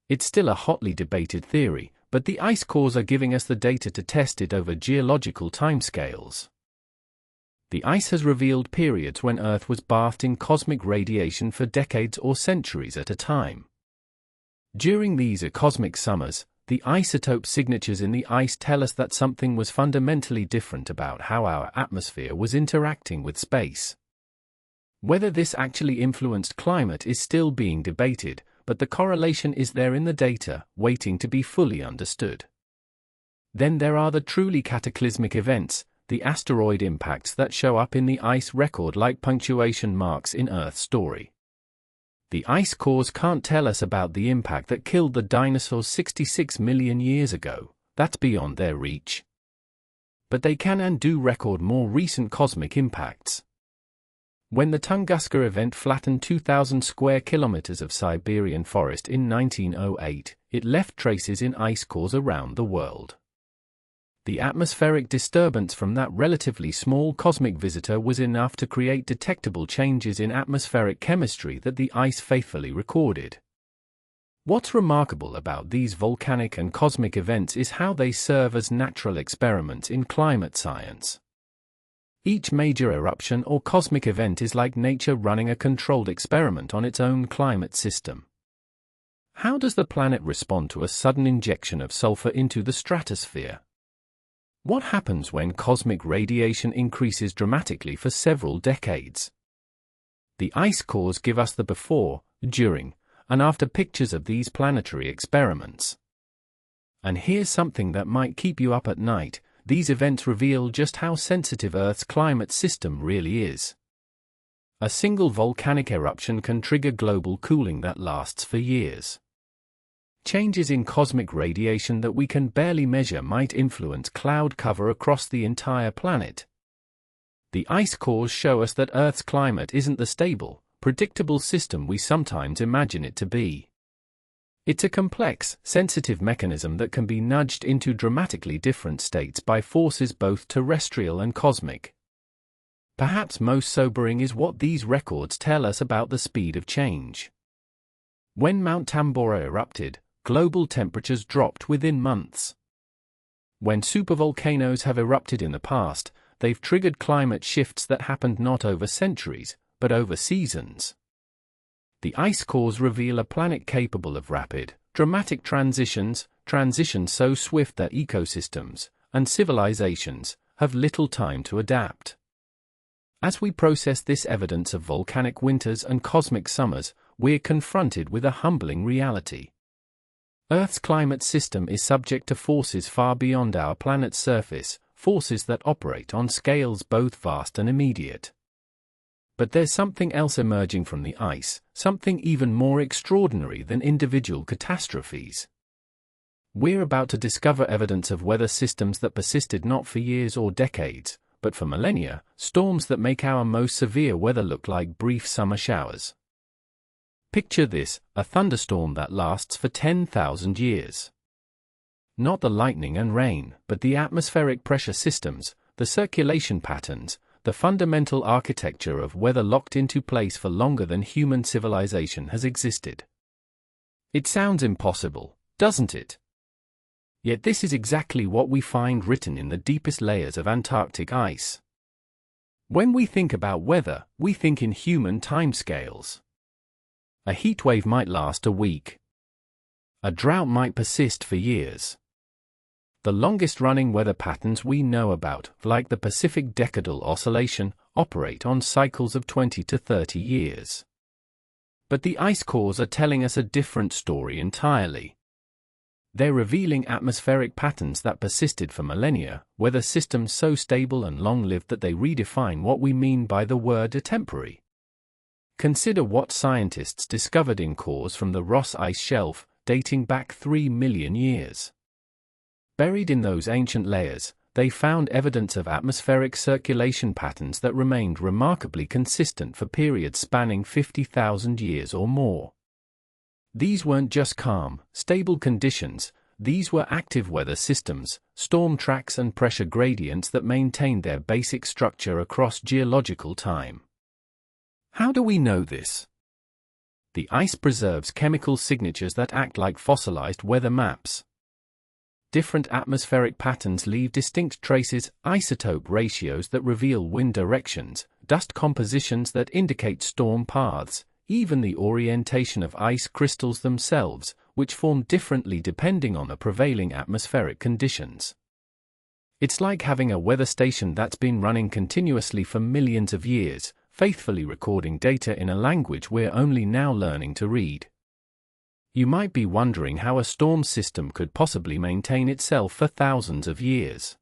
It's still a hotly debated theory, but the ice cores are giving us the data to test it over geological timescales. The ice has revealed periods when Earth was bathed in cosmic radiation for decades or centuries at a time. During these cosmic summers, the isotope signatures in the ice tell us that something was fundamentally different about how our atmosphere was interacting with space. Whether this actually influenced climate is still being debated, but the correlation is there in the data, waiting to be fully understood. Then there are the truly cataclysmic events, the asteroid impacts that show up in the ice record like punctuation marks in Earth's story. The ice cores can't tell us about the impact that killed the dinosaurs 66 million years ago, that's beyond their reach. But they can and do record more recent cosmic impacts. When the Tunguska event flattened 2,000 square kilometers of Siberian forest in 1908, it left traces in ice cores around the world. The atmospheric disturbance from that relatively small cosmic visitor was enough to create detectable changes in atmospheric chemistry that the ice faithfully recorded. What's remarkable about these volcanic and cosmic events is how they serve as natural experiments in climate science. Each major eruption or cosmic event is like nature running a controlled experiment on its own climate system. How does the planet respond to a sudden injection of sulfur into the stratosphere? What happens when cosmic radiation increases dramatically for several decades? The ice cores give us the before, during, and after pictures of these planetary experiments. And here's something that might keep you up at night. These events reveal just how sensitive Earth's climate system really is. A single volcanic eruption can trigger global cooling that lasts for years. Changes in cosmic radiation that we can barely measure might influence cloud cover across the entire planet. The ice cores show us that Earth's climate isn't the stable, predictable system we sometimes imagine it to be. It's a complex, sensitive mechanism that can be nudged into dramatically different states by forces both terrestrial and cosmic. Perhaps most sobering is what these records tell us about the speed of change. When Mount Tambora erupted, global temperatures dropped within months. When supervolcanoes have erupted in the past, they've triggered climate shifts that happened not over centuries, but over seasons. The ice cores reveal a planet capable of rapid, dramatic transitions so swift that ecosystems and civilizations have little time to adapt. As we process this evidence of volcanic winters and cosmic summers, we're confronted with a humbling reality. Earth's climate system is subject to forces far beyond our planet's surface, forces that operate on scales both vast and immediate. But there's something else emerging from the ice, something even more extraordinary than individual catastrophes. We're about to discover evidence of weather systems that persisted not for years or decades, but for millennia, storms that make our most severe weather look like brief summer showers. Picture this, a thunderstorm that lasts for 10,000 years. Not the lightning and rain, but the atmospheric pressure systems, the circulation patterns, the fundamental architecture of weather locked into place for longer than human civilization has existed. It sounds impossible, doesn't it? Yet this is exactly what we find written in the deepest layers of Antarctic ice. When we think about weather, we think in human timescales. A heatwave might last a week. A drought might persist for years. The longest-running weather patterns we know about, like the Pacific Decadal Oscillation, operate on cycles of 20 to 30 years. But the ice cores are telling us a different story entirely. They're revealing atmospheric patterns that persisted for millennia, weather systems so stable and long-lived that they redefine what we mean by the word atempory. Consider what scientists discovered in cores from the Ross Ice Shelf, dating back 3 million years. Buried in those ancient layers, they found evidence of atmospheric circulation patterns that remained remarkably consistent for periods spanning 50,000 years or more. These weren't just calm, stable conditions, these were active weather systems, storm tracks and pressure gradients that maintained their basic structure across geological time. How do we know this? The ice preserves chemical signatures that act like fossilized weather maps. Different atmospheric patterns leave distinct traces, isotope ratios that reveal wind directions, dust compositions that indicate storm paths, even the orientation of ice crystals themselves, which form differently depending on the prevailing atmospheric conditions. It's like having a weather station that's been running continuously for millions of years, faithfully recording data in a language we're only now learning to read. You might be wondering how a storm system could possibly maintain itself for thousands of years.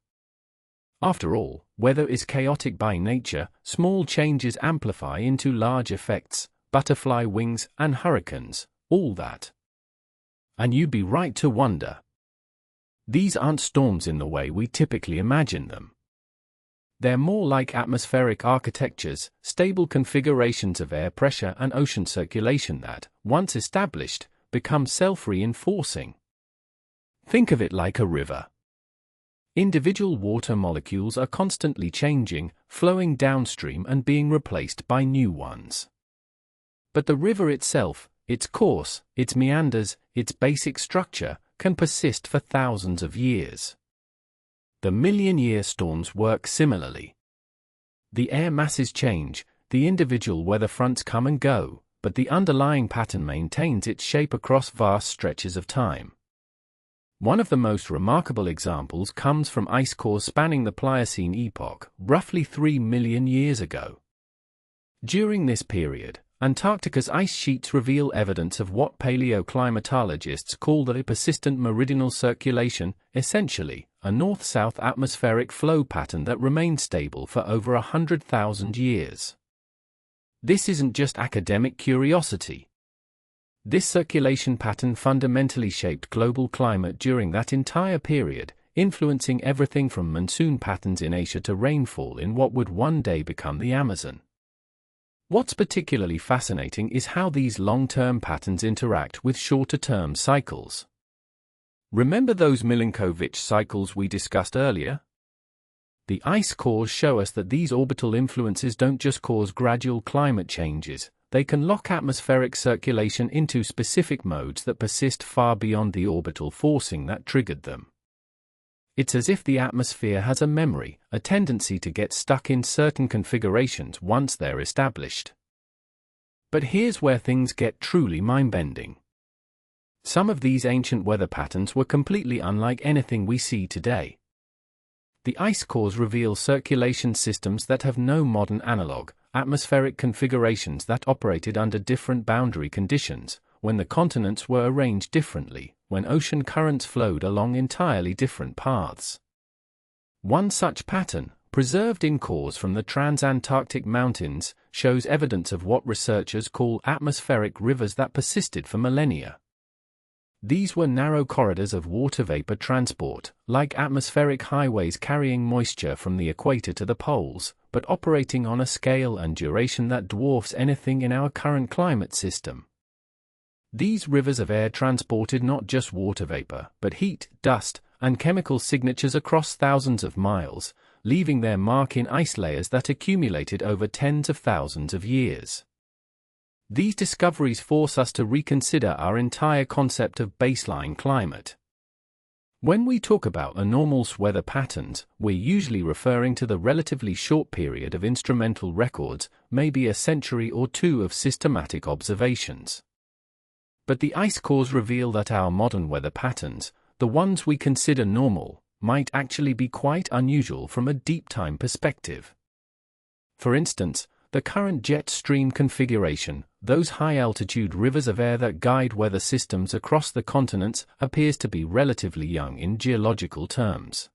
After all, weather is chaotic by nature, small changes amplify into large effects, butterfly wings and hurricanes, all that. And you'd be right to wonder. These aren't storms in the way we typically imagine them. They're more like atmospheric architectures, stable configurations of air pressure and ocean circulation that, once established, become self-reinforcing. Think of it like a river. Individual water molecules are constantly changing, flowing downstream and being replaced by new ones. But the river itself, its course, its meanders, its basic structure, can persist for thousands of years. The million-year storms work similarly. The air masses change, the individual weather fronts come and go, but the underlying pattern maintains its shape across vast stretches of time. One of the most remarkable examples comes from ice cores spanning the Pliocene epoch, roughly 3 million years ago. During this period, Antarctica's ice sheets reveal evidence of what paleoclimatologists call the persistent meridional circulation, essentially, a north-south atmospheric flow pattern that remained stable for over 100,000 years. This isn't just academic curiosity. This circulation pattern fundamentally shaped global climate during that entire period, influencing everything from monsoon patterns in Asia to rainfall in what would one day become the Amazon. What's particularly fascinating is how these long-term patterns interact with shorter-term cycles. Remember those Milankovitch cycles we discussed earlier? The ice cores show us that these orbital influences don't just cause gradual climate changes, they can lock atmospheric circulation into specific modes that persist far beyond the orbital forcing that triggered them. It's as if the atmosphere has a memory, a tendency to get stuck in certain configurations once they're established. But here's where things get truly mind-bending. Some of these ancient weather patterns were completely unlike anything we see today. The ice cores reveal circulation systems that have no modern analog, atmospheric configurations that operated under different boundary conditions, when the continents were arranged differently, when ocean currents flowed along entirely different paths. One such pattern, preserved in cores from the Transantarctic mountains, shows evidence of what researchers call atmospheric rivers that persisted for millennia. These were narrow corridors of water vapor transport, like atmospheric highways carrying moisture from the equator to the poles, but operating on a scale and duration that dwarfs anything in our current climate system. These rivers of air transported not just water vapor, but heat, dust, and chemical signatures across thousands of miles, leaving their mark in ice layers that accumulated over tens of thousands of years. These discoveries force us to reconsider our entire concept of baseline climate. When we talk about anomalous weather patterns, we're usually referring to the relatively short period of instrumental records, maybe a century or two of systematic observations. But the ice cores reveal that our modern weather patterns, the ones we consider normal, might actually be quite unusual from a deep time perspective. For instance, the current jet stream configuration, those high-altitude rivers of air that guide weather systems across the continents, appears to be relatively young in geological terms.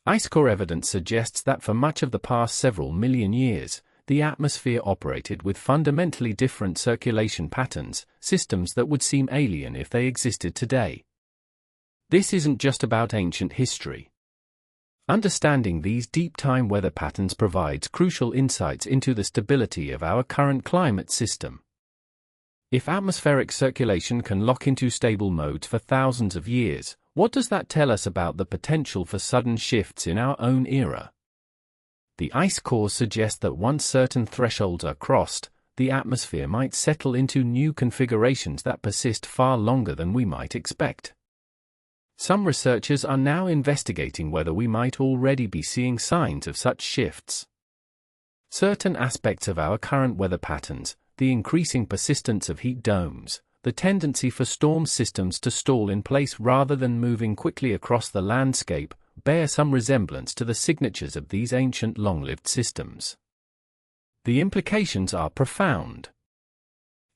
Ice core evidence suggests that for much of the past several million years, the atmosphere operated with fundamentally different circulation patterns, systems that would seem alien if they existed today. This isn't just about ancient history. Understanding these deep-time weather patterns provides crucial insights into the stability of our current climate system. If atmospheric circulation can lock into stable modes for thousands of years, what does that tell us about the potential for sudden shifts in our own era? The ice cores suggest that once certain thresholds are crossed, the atmosphere might settle into new configurations that persist far longer than we might expect. Some researchers are now investigating whether we might already be seeing signs of such shifts. Certain aspects of our current weather patterns, the increasing persistence of heat domes, the tendency for storm systems to stall in place rather than moving quickly across the landscape, bear some resemblance to the signatures of these ancient long-lived systems. The implications are profound.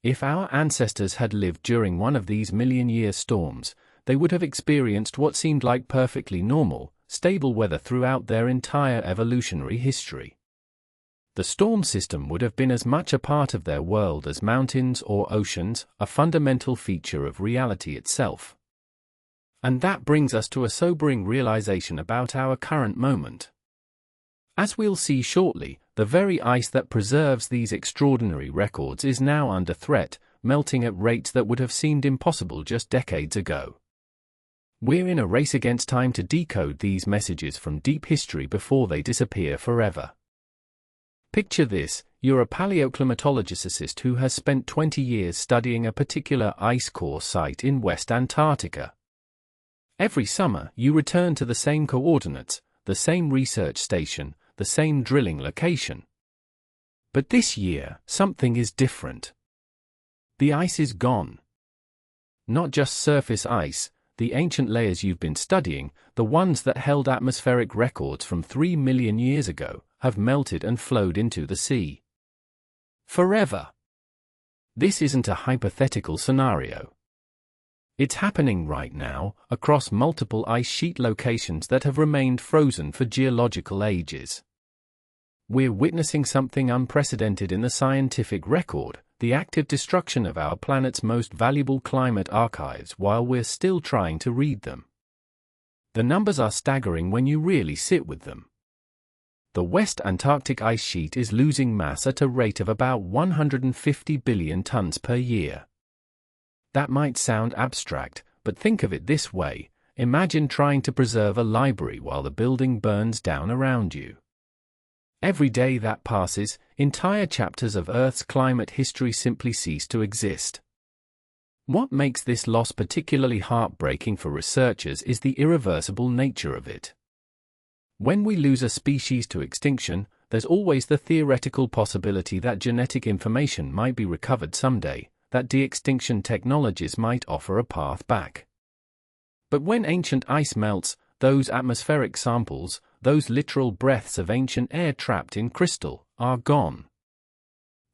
If our ancestors had lived during one of these million-year storms, they would have experienced what seemed like perfectly normal, stable weather throughout their entire evolutionary history. The storm system would have been as much a part of their world as mountains or oceans, a fundamental feature of reality itself. And that brings us to a sobering realization about our current moment. As we'll see shortly, the very ice that preserves these extraordinary records is now under threat, melting at rates that would have seemed impossible just decades ago. We're in a race against time to decode these messages from deep history before they disappear forever. Picture this: you're a paleoclimatologist who has spent 20 years studying a particular ice core site in West Antarctica. Every summer, you return to the same coordinates, the same research station, the same drilling location. But this year, something is different. The ice is gone. Not just surface ice, the ancient layers you've been studying, the ones that held atmospheric records from 3 million years ago, have melted and flowed into the sea. Forever. This isn't a hypothetical scenario. It's happening right now, across multiple ice sheet locations that have remained frozen for geological ages. We're witnessing something unprecedented in the scientific record, the active destruction of our planet's most valuable climate archives while we're still trying to read them. The numbers are staggering when you really sit with them. The West Antarctic ice sheet is losing mass at a rate of about 150 billion tons per year. That might sound abstract, but think of it this way: imagine trying to preserve a library while the building burns down around you. Every day that passes, entire chapters of Earth's climate history simply cease to exist. What makes this loss particularly heartbreaking for researchers is the irreversible nature of it. When we lose a species to extinction, there's always the theoretical possibility that genetic information might be recovered someday, that de-extinction technologies might offer a path back. But when ancient ice melts, those atmospheric samples, those literal breaths of ancient air trapped in crystal, are gone.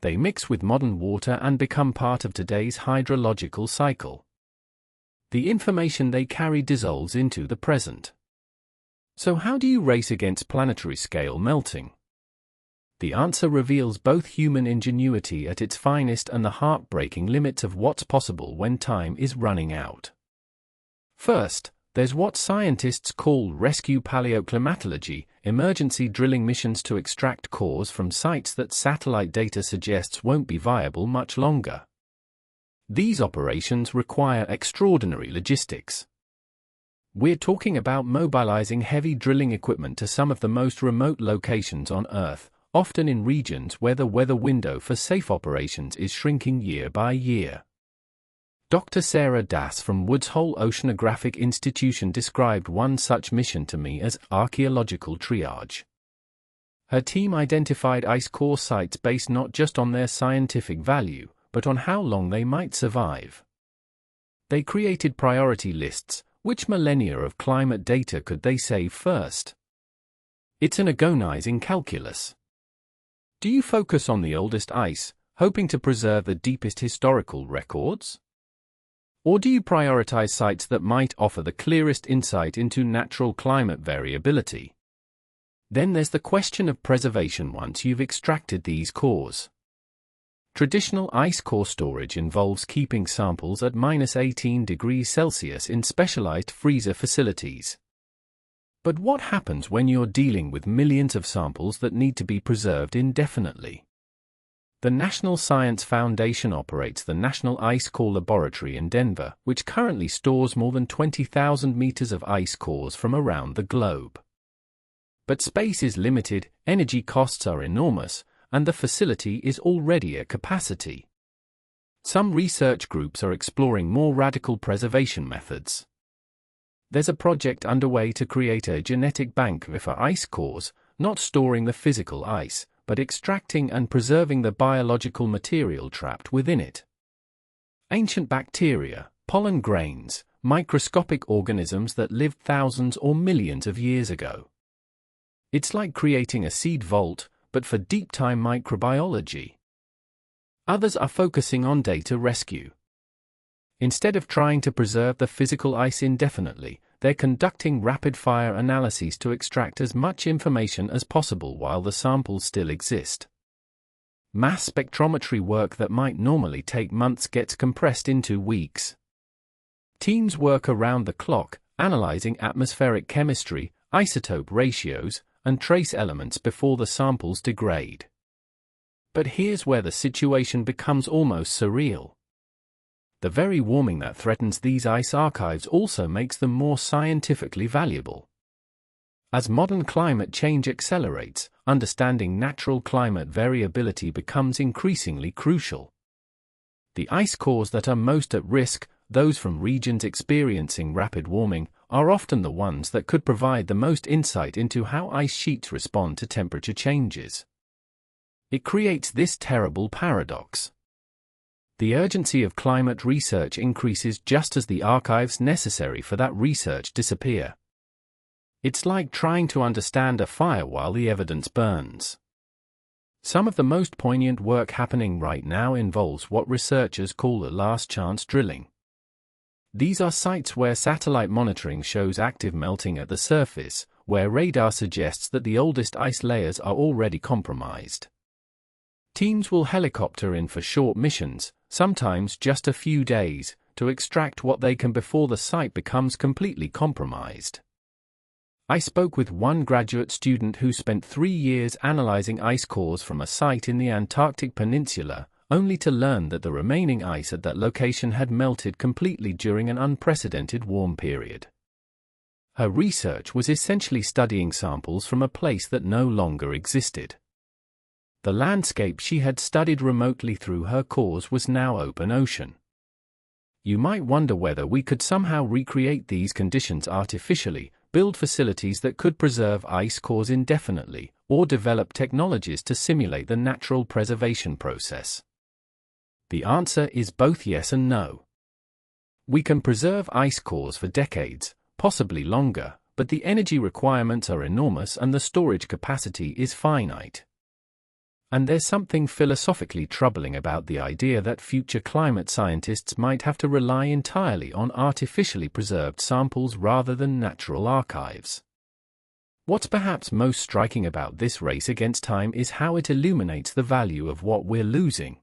They mix with modern water and become part of today's hydrological cycle. The information they carry dissolves into the present. So how do you race against planetary scale melting? The answer reveals both human ingenuity at its finest and the heartbreaking limits of what's possible when time is running out. First, there's what scientists call rescue paleoclimatology, emergency drilling missions to extract cores from sites that satellite data suggests won't be viable much longer. These operations require extraordinary logistics. We're talking about mobilizing heavy drilling equipment to some of the most remote locations on Earth, often in regions where the weather window for safe operations is shrinking year by year. Dr. Sarah Das from Woods Hole Oceanographic Institution described one such mission to me as archaeological triage. Her team identified ice core sites based not just on their scientific value, but on how long they might survive. They created priority lists. Which millennia of climate data could they save first? It's an agonizing calculus. Do you focus on the oldest ice, hoping to preserve the deepest historical records? Or do you prioritize sites that might offer the clearest insight into natural climate variability? Then there's the question of preservation once you've extracted these cores. Traditional ice core storage involves keeping samples at -18 degrees Celsius in specialized freezer facilities. But what happens when you're dealing with millions of samples that need to be preserved indefinitely? The National Science Foundation operates the National Ice Core Laboratory in Denver, which currently stores more than 20,000 meters of ice cores from around the globe. But space is limited, energy costs are enormous, and the facility is already at capacity. Some research groups are exploring more radical preservation methods. There's a project underway to create a genetic bank for ice cores, not storing the physical ice, but extracting and preserving the biological material trapped within it. Ancient bacteria, pollen grains, microscopic organisms that lived thousands or millions of years ago. It's like creating a seed vault, but for deep-time microbiology. Others are focusing on data rescue. Instead of trying to preserve the physical ice indefinitely, they're conducting rapid-fire analyses to extract as much information as possible while the samples still exist. Mass spectrometry work that might normally take months gets compressed into weeks. Teams work around the clock, analyzing atmospheric chemistry, isotope ratios, and trace elements before the samples degrade. But here's where the situation becomes almost surreal. The very warming that threatens these ice archives also makes them more scientifically valuable. As modern climate change accelerates, understanding natural climate variability becomes increasingly crucial. The ice cores that are most at risk, those from regions experiencing rapid warming, are often the ones that could provide the most insight into how ice sheets respond to temperature changes. It creates this terrible paradox. The urgency of climate research increases just as the archives necessary for that research disappear. It's like trying to understand a fire while the evidence burns. Some of the most poignant work happening right now involves what researchers call the last chance drilling. These are sites where satellite monitoring shows active melting at the surface, where radar suggests that the oldest ice layers are already compromised. Teams will helicopter in for short missions, sometimes just a few days, to extract what they can before the site becomes completely compromised. I spoke with one graduate student who spent 3 years analyzing ice cores from a site in the Antarctic Peninsula, only to learn that the remaining ice at that location had melted completely during an unprecedented warm period. Her research was essentially studying samples from a place that no longer existed. The landscape she had studied remotely through her cores was now open ocean. You might wonder whether we could somehow recreate these conditions artificially, build facilities that could preserve ice cores indefinitely, or develop technologies to simulate the natural preservation process. The answer is both yes and no. We can preserve ice cores for decades, possibly longer, but the energy requirements are enormous and the storage capacity is finite. And there's something philosophically troubling about the idea that future climate scientists might have to rely entirely on artificially preserved samples rather than natural archives. What's perhaps most striking about this race against time is how it illuminates the value of what we're losing.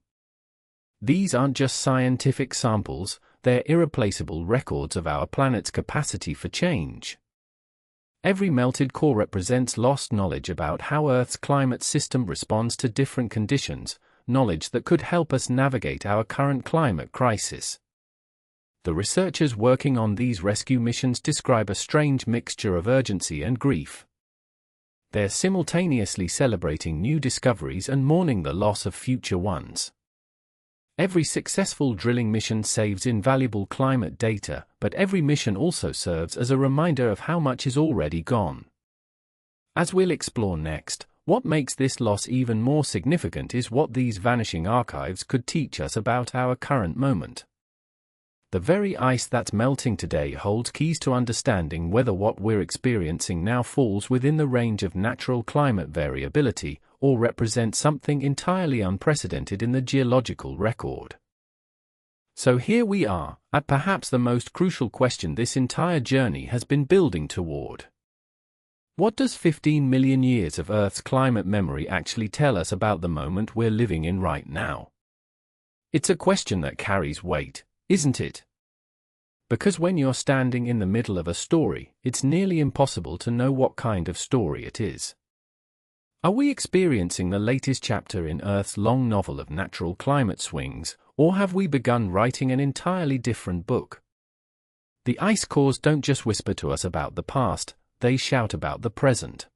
These aren't just scientific samples, they're irreplaceable records of our planet's capacity for change. Every melted core represents lost knowledge about how Earth's climate system responds to different conditions, knowledge that could help us navigate our current climate crisis. The researchers working on these rescue missions describe a strange mixture of urgency and grief. They're simultaneously celebrating new discoveries and mourning the loss of future ones. Every successful drilling mission saves invaluable climate data, but every mission also serves as a reminder of how much is already gone. As we'll explore next, what makes this loss even more significant is what these vanishing archives could teach us about our current moment. The very ice that's melting today holds keys to understanding whether what we're experiencing now falls within the range of natural climate variability, or represents something entirely unprecedented in the geological record. So here we are, at perhaps the most crucial question this entire journey has been building toward. What does 15 million years of Earth's climate memory actually tell us about the moment we're living in right now? It's a question that carries weight, isn't it? Because when you're standing in the middle of a story, it's nearly impossible to know what kind of story it is. Are we experiencing the latest chapter in Earth's long novel of natural climate swings, or have we begun writing an entirely different book? The ice cores don't just whisper to us about the past, they shout about the present.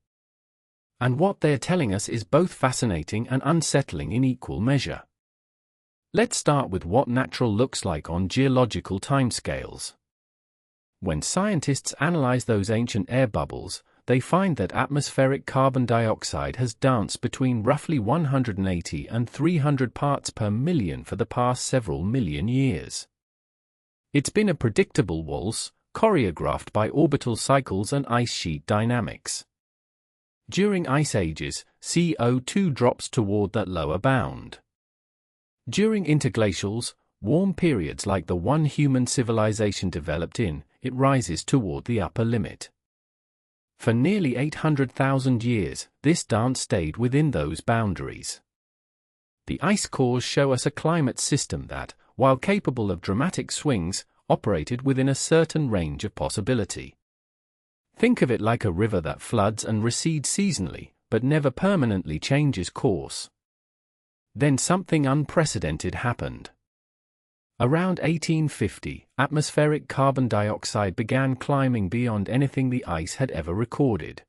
And what they're telling us is both fascinating and unsettling in equal measure. Let's start with what natural looks like on geological timescales. When scientists analyze those ancient air bubbles, they find that atmospheric carbon dioxide has danced between roughly 180 and 300 parts per million for the past several million years. It's been a predictable waltz, choreographed by orbital cycles and ice sheet dynamics. During ice ages, CO2 drops toward that lower bound. During interglacials, warm periods like the one human civilization developed in, it rises toward the upper limit. For nearly 800,000 years, this dance stayed within those boundaries. The ice cores show us a climate system that, while capable of dramatic swings, operated within a certain range of possibility. Think of it like a river that floods and recedes seasonally, but never permanently changes course. Then something unprecedented happened. Around 1850, atmospheric carbon dioxide began climbing beyond anything the ice had ever recorded.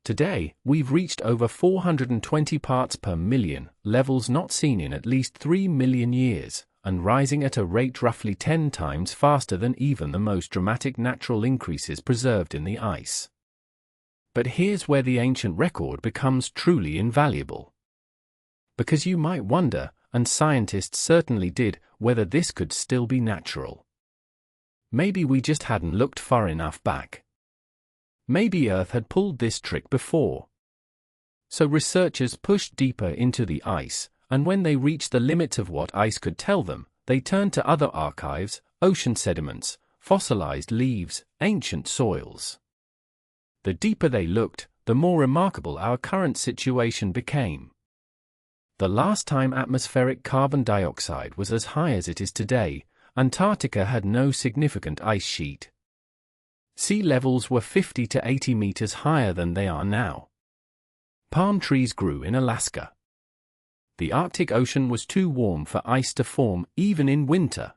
Today, we've reached over 420 parts per million, levels not seen in at least 3 million years, and rising at a rate roughly 10 times faster than even the most dramatic natural increases preserved in the ice. But here's where the ancient record becomes truly invaluable. Because you might wonder, and scientists certainly did, whether this could still be natural. Maybe we just hadn't looked far enough back. Maybe Earth had pulled this trick before. So researchers pushed deeper into the ice, and when they reached the limits of what ice could tell them, they turned to other archives, ocean sediments, fossilized leaves, ancient soils. The deeper they looked, the more remarkable our current situation became. The last time atmospheric carbon dioxide was as high as it is today, Antarctica had no significant ice sheet. Sea levels were 50 to 80 meters higher than they are now. Palm trees grew in Alaska. The Arctic Ocean was too warm for ice to form, even in winter.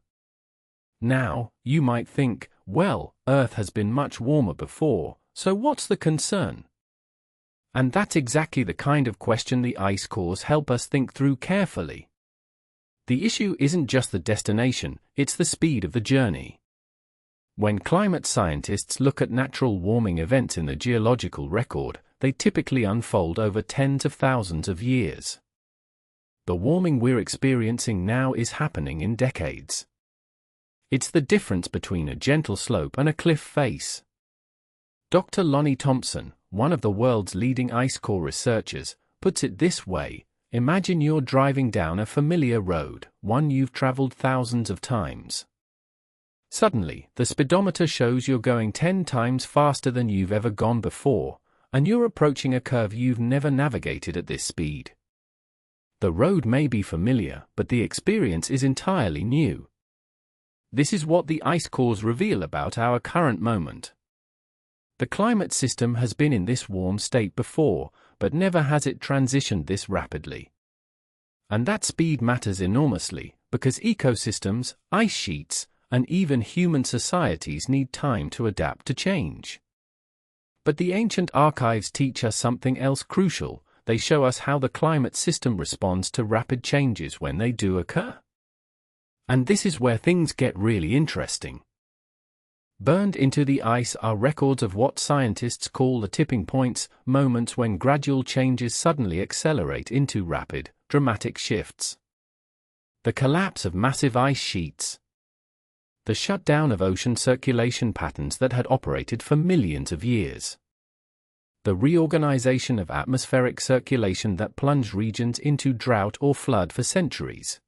Now, you might think, well, Earth has been much warmer before, so what's the concern? And that's exactly the kind of question the ice cores help us think through carefully. The issue isn't just the destination, it's the speed of the journey. When climate scientists look at natural warming events in the geological record, they typically unfold over tens of thousands of years. The warming we're experiencing now is happening in decades. It's the difference between a gentle slope and a cliff face. Dr. Lonnie Thompson, one of the world's leading ice core researchers, puts it this way: imagine you're driving down a familiar road, one you've traveled thousands of times. Suddenly, the speedometer shows you're going 10 times faster than you've ever gone before, and you're approaching a curve you've never navigated at this speed. The road may be familiar, but the experience is entirely new. This is what the ice cores reveal about our current moment. The climate system has been in this warm state before, but never has it transitioned this rapidly. And that speed matters enormously, because ecosystems, ice sheets, and even human societies need time to adapt to change. But the ancient archives teach us something else crucial. They show us how the climate system responds to rapid changes when they do occur. And this is where things get really interesting. Burned into the ice are records of what scientists call the tipping points, moments when gradual changes suddenly accelerate into rapid, dramatic shifts. The collapse of massive ice sheets. The shutdown of ocean circulation patterns that had operated for millions of years. The reorganization of atmospheric circulation that plunged regions into drought or flood for centuries.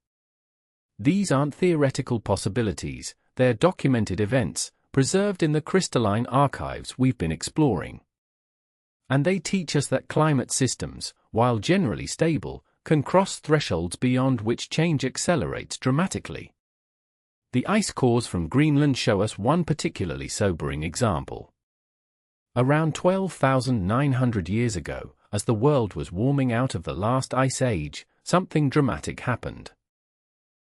These aren't theoretical possibilities, they're documented events, preserved in the crystalline archives we've been exploring. And they teach us that climate systems, while generally stable, can cross thresholds beyond which change accelerates dramatically. The ice cores from Greenland show us one particularly sobering example. Around 12,900 years ago, as the world was warming out of the last ice age, something dramatic happened.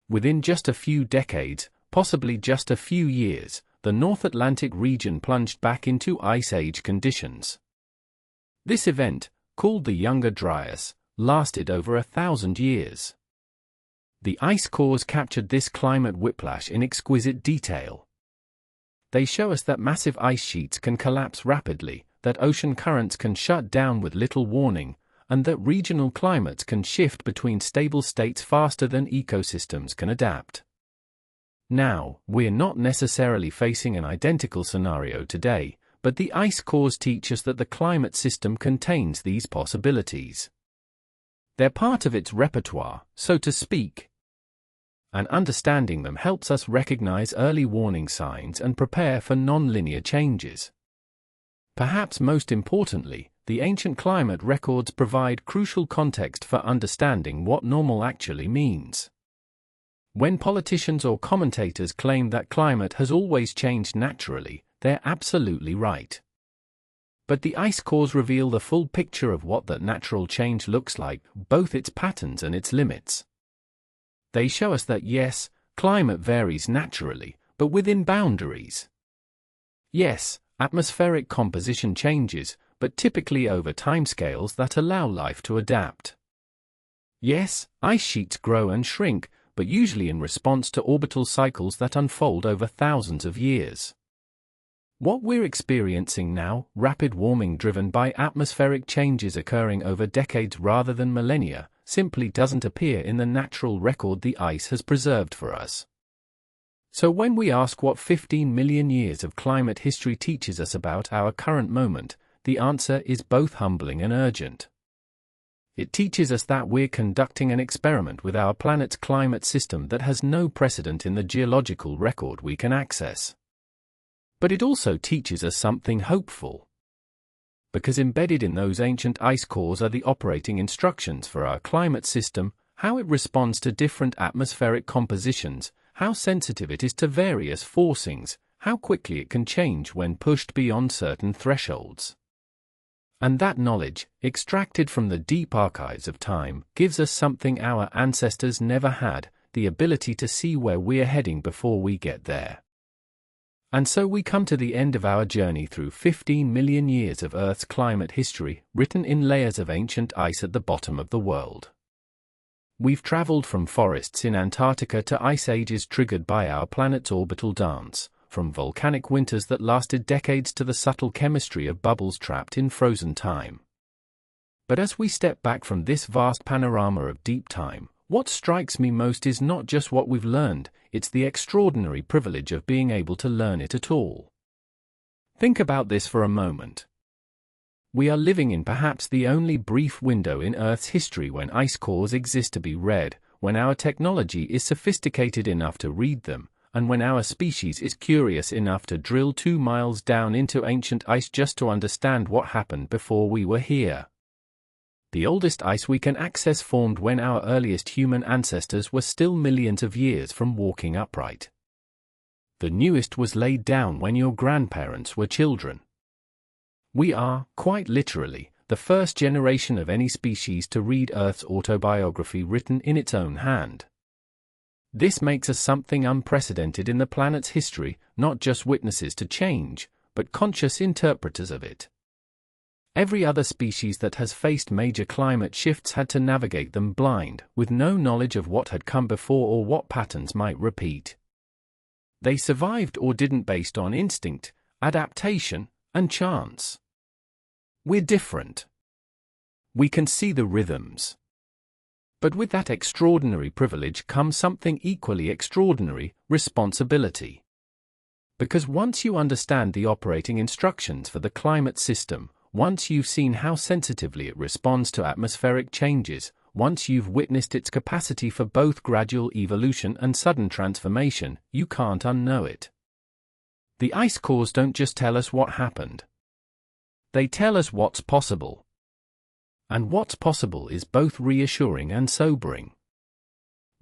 Within just a few decades, possibly just a few years, the North Atlantic region plunged back into Ice Age conditions. This event, called the Younger Dryas, lasted over 1,000 years. The ice cores captured this climate whiplash in exquisite detail. They show us that massive ice sheets can collapse rapidly, that ocean currents can shut down with little warning, and that regional climates can shift between stable states faster than ecosystems can adapt. Now, we're not necessarily facing an identical scenario today, but the ice cores teach us that the climate system contains these possibilities. They're part of its repertoire, so to speak. And understanding them helps us recognize early warning signs and prepare for non-linear changes. Perhaps most importantly, the ancient climate records provide crucial context for understanding what normal actually means. When politicians or commentators claim that climate has always changed naturally, they're absolutely right. But the ice cores reveal the full picture of what that natural change looks like, both its patterns and its limits. They show us that yes, climate varies naturally, but within boundaries. Yes, atmospheric composition changes, but typically over timescales that allow life to adapt. Yes, ice sheets grow and shrink, but usually in response to orbital cycles that unfold over thousands of years. What we're experiencing now, rapid warming driven by atmospheric changes occurring over decades rather than millennia, simply doesn't appear in the natural record the ice has preserved for us. So when we ask what 15 million years of climate history teaches us about our current moment, the answer is both humbling and urgent. It teaches us that we're conducting an experiment with our planet's climate system that has no precedent in the geological record we can access. But it also teaches us something hopeful. Because embedded in those ancient ice cores are the operating instructions for our climate system, how it responds to different atmospheric compositions, how sensitive it is to various forcings, how quickly it can change when pushed beyond certain thresholds. And that knowledge, extracted from the deep archives of time, gives us something our ancestors never had, the ability to see where we're heading before we get there. And so we come to the end of our journey through 15 million years of Earth's climate history, written in layers of ancient ice at the bottom of the world. We've traveled from forests in Antarctica to ice ages triggered by our planet's orbital dance, from volcanic winters that lasted decades to the subtle chemistry of bubbles trapped in frozen time. But as we step back from this vast panorama of deep time, what strikes me most is not just what we've learned, it's the extraordinary privilege of being able to learn it at all. Think about this for a moment. We are living in perhaps the only brief window in Earth's history when ice cores exist to be read, when our technology is sophisticated enough to read them, and when our species is curious enough to drill 2 miles down into ancient ice just to understand what happened before we were here. The oldest ice we can access formed when our earliest human ancestors were still millions of years from walking upright. The newest was laid down when your grandparents were children. We are, quite literally, the first generation of any species to read Earth's autobiography written in its own hand. This makes us something unprecedented in the planet's history, not just witnesses to change, but conscious interpreters of it. Every other species that has faced major climate shifts had to navigate them blind, with no knowledge of what had come before or what patterns might repeat. They survived or didn't based on instinct, adaptation, and chance. We're different. We can see the rhythms. But with that extraordinary privilege comes something equally extraordinary: responsibility. Because once you understand the operating instructions for the climate system, once you've seen how sensitively it responds to atmospheric changes, once you've witnessed its capacity for both gradual evolution and sudden transformation, you can't unknow it. The ice cores don't just tell us what happened. They tell us what's possible. And what's possible is both reassuring and sobering.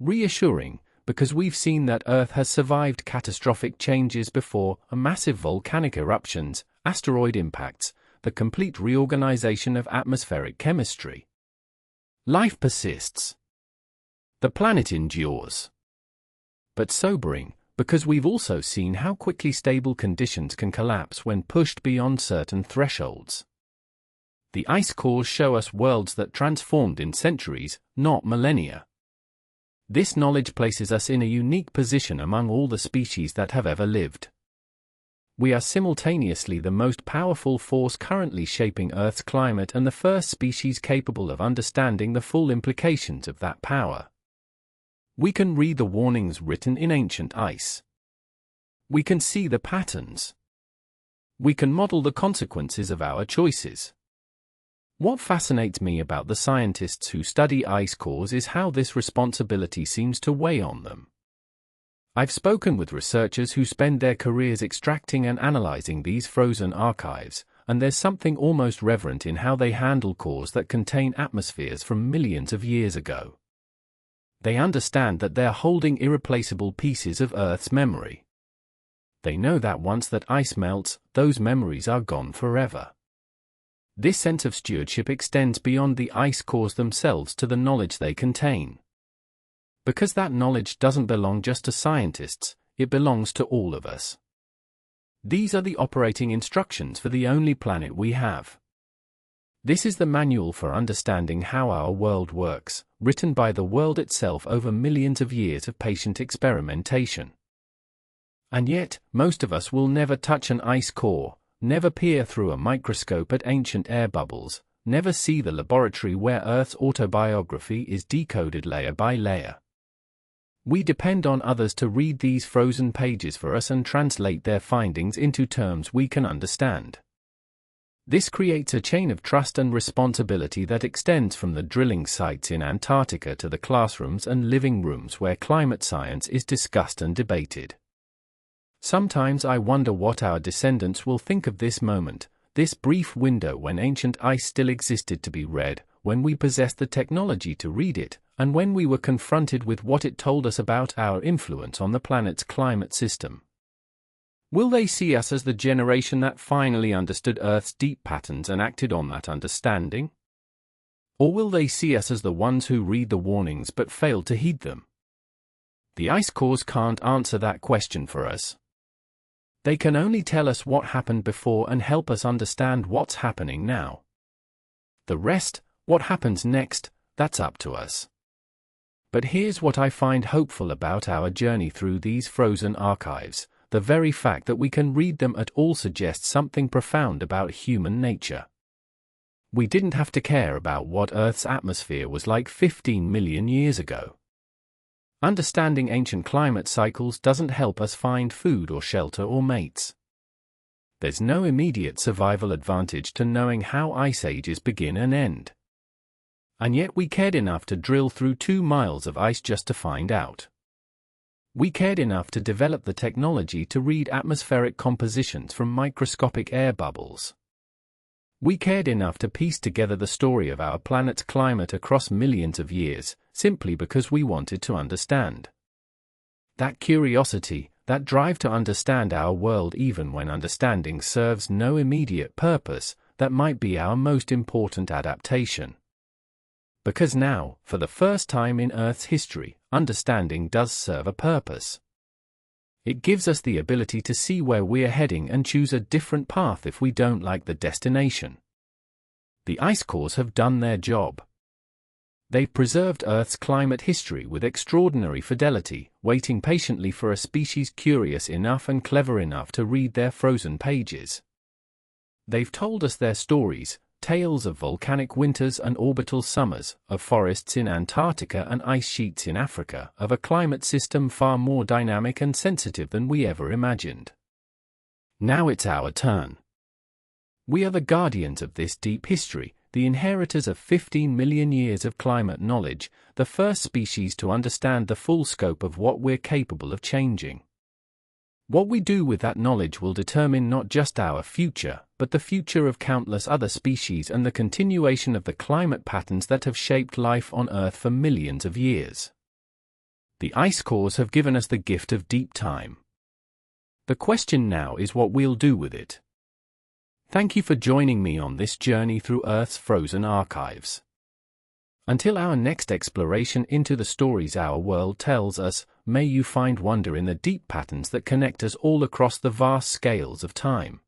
Reassuring, because we've seen that Earth has survived catastrophic changes before: massive volcanic eruptions, asteroid impacts, the complete reorganization of atmospheric chemistry. Life persists. The planet endures. But sobering, because we've also seen how quickly stable conditions can collapse when pushed beyond certain thresholds. The ice cores show us worlds that transformed in centuries, not millennia. This knowledge places us in a unique position among all the species that have ever lived. We are simultaneously the most powerful force currently shaping Earth's climate and the first species capable of understanding the full implications of that power. We can read the warnings written in ancient ice. We can see the patterns. We can model the consequences of our choices. What fascinates me about the scientists who study ice cores is how this responsibility seems to weigh on them. I've spoken with researchers who spend their careers extracting and analyzing these frozen archives, and there's something almost reverent in how they handle cores that contain atmospheres from millions of years ago. They understand that they're holding irreplaceable pieces of Earth's memory. They know that once that ice melts, those memories are gone forever. This sense of stewardship extends beyond the ice cores themselves to the knowledge they contain. Because that knowledge doesn't belong just to scientists, it belongs to all of us. These are the operating instructions for the only planet we have. This is the manual for understanding how our world works, written by the world itself over millions of years of patient experimentation. And yet, most of us will never touch an ice core, never peer through a microscope at ancient air bubbles, never see the laboratory where Earth's autobiography is decoded layer by layer. We depend on others to read these frozen pages for us and translate their findings into terms we can understand. This creates a chain of trust and responsibility that extends from the drilling sites in Antarctica to the classrooms and living rooms where climate science is discussed and debated. Sometimes I wonder what our descendants will think of this moment, this brief window when ancient ice still existed to be read, when we possessed the technology to read it, and when we were confronted with what it told us about our influence on the planet's climate system. Will they see us as the generation that finally understood Earth's deep patterns and acted on that understanding? Or will they see us as the ones who read the warnings but fail to heed them? The ice cores can't answer that question for us. They can only tell us what happened before and help us understand what's happening now. The rest, what happens next, that's up to us. But here's what I find hopeful about our journey through these frozen archives: the very fact that we can read them at all suggests something profound about human nature. We didn't have to care about what Earth's atmosphere was like 15 million years ago. Understanding ancient climate cycles doesn't help us find food or shelter or mates. There's no immediate survival advantage to knowing how ice ages begin and end. And yet we cared enough to drill through 2 miles of ice just to find out. We cared enough to develop the technology to read atmospheric compositions from microscopic air bubbles. We cared enough to piece together the story of our planet's climate across millions of years, simply because we wanted to understand. That curiosity, that drive to understand our world even when understanding serves no immediate purpose, that might be our most important adaptation. Because now, for the first time in Earth's history, understanding does serve a purpose. It gives us the ability to see where we're heading and choose a different path if we don't like the destination. The ice cores have done their job. They've preserved Earth's climate history with extraordinary fidelity, waiting patiently for a species curious enough and clever enough to read their frozen pages. They've told us their stories, tales of volcanic winters and orbital summers, of forests in Antarctica and ice sheets in Africa, of a climate system far more dynamic and sensitive than we ever imagined. Now it's our turn. We are the guardians of this deep history, the inheritors of 15 million years of climate knowledge, the first species to understand the full scope of what we're capable of changing. What we do with that knowledge will determine not just our future, but the future of countless other species and the continuation of the climate patterns that have shaped life on Earth for millions of years. The ice cores have given us the gift of deep time. The question now is what we'll do with it. Thank you for joining me on this journey through Earth's frozen archives. Until our next exploration into the stories our world tells us, may you find wonder in the deep patterns that connect us all across the vast scales of time.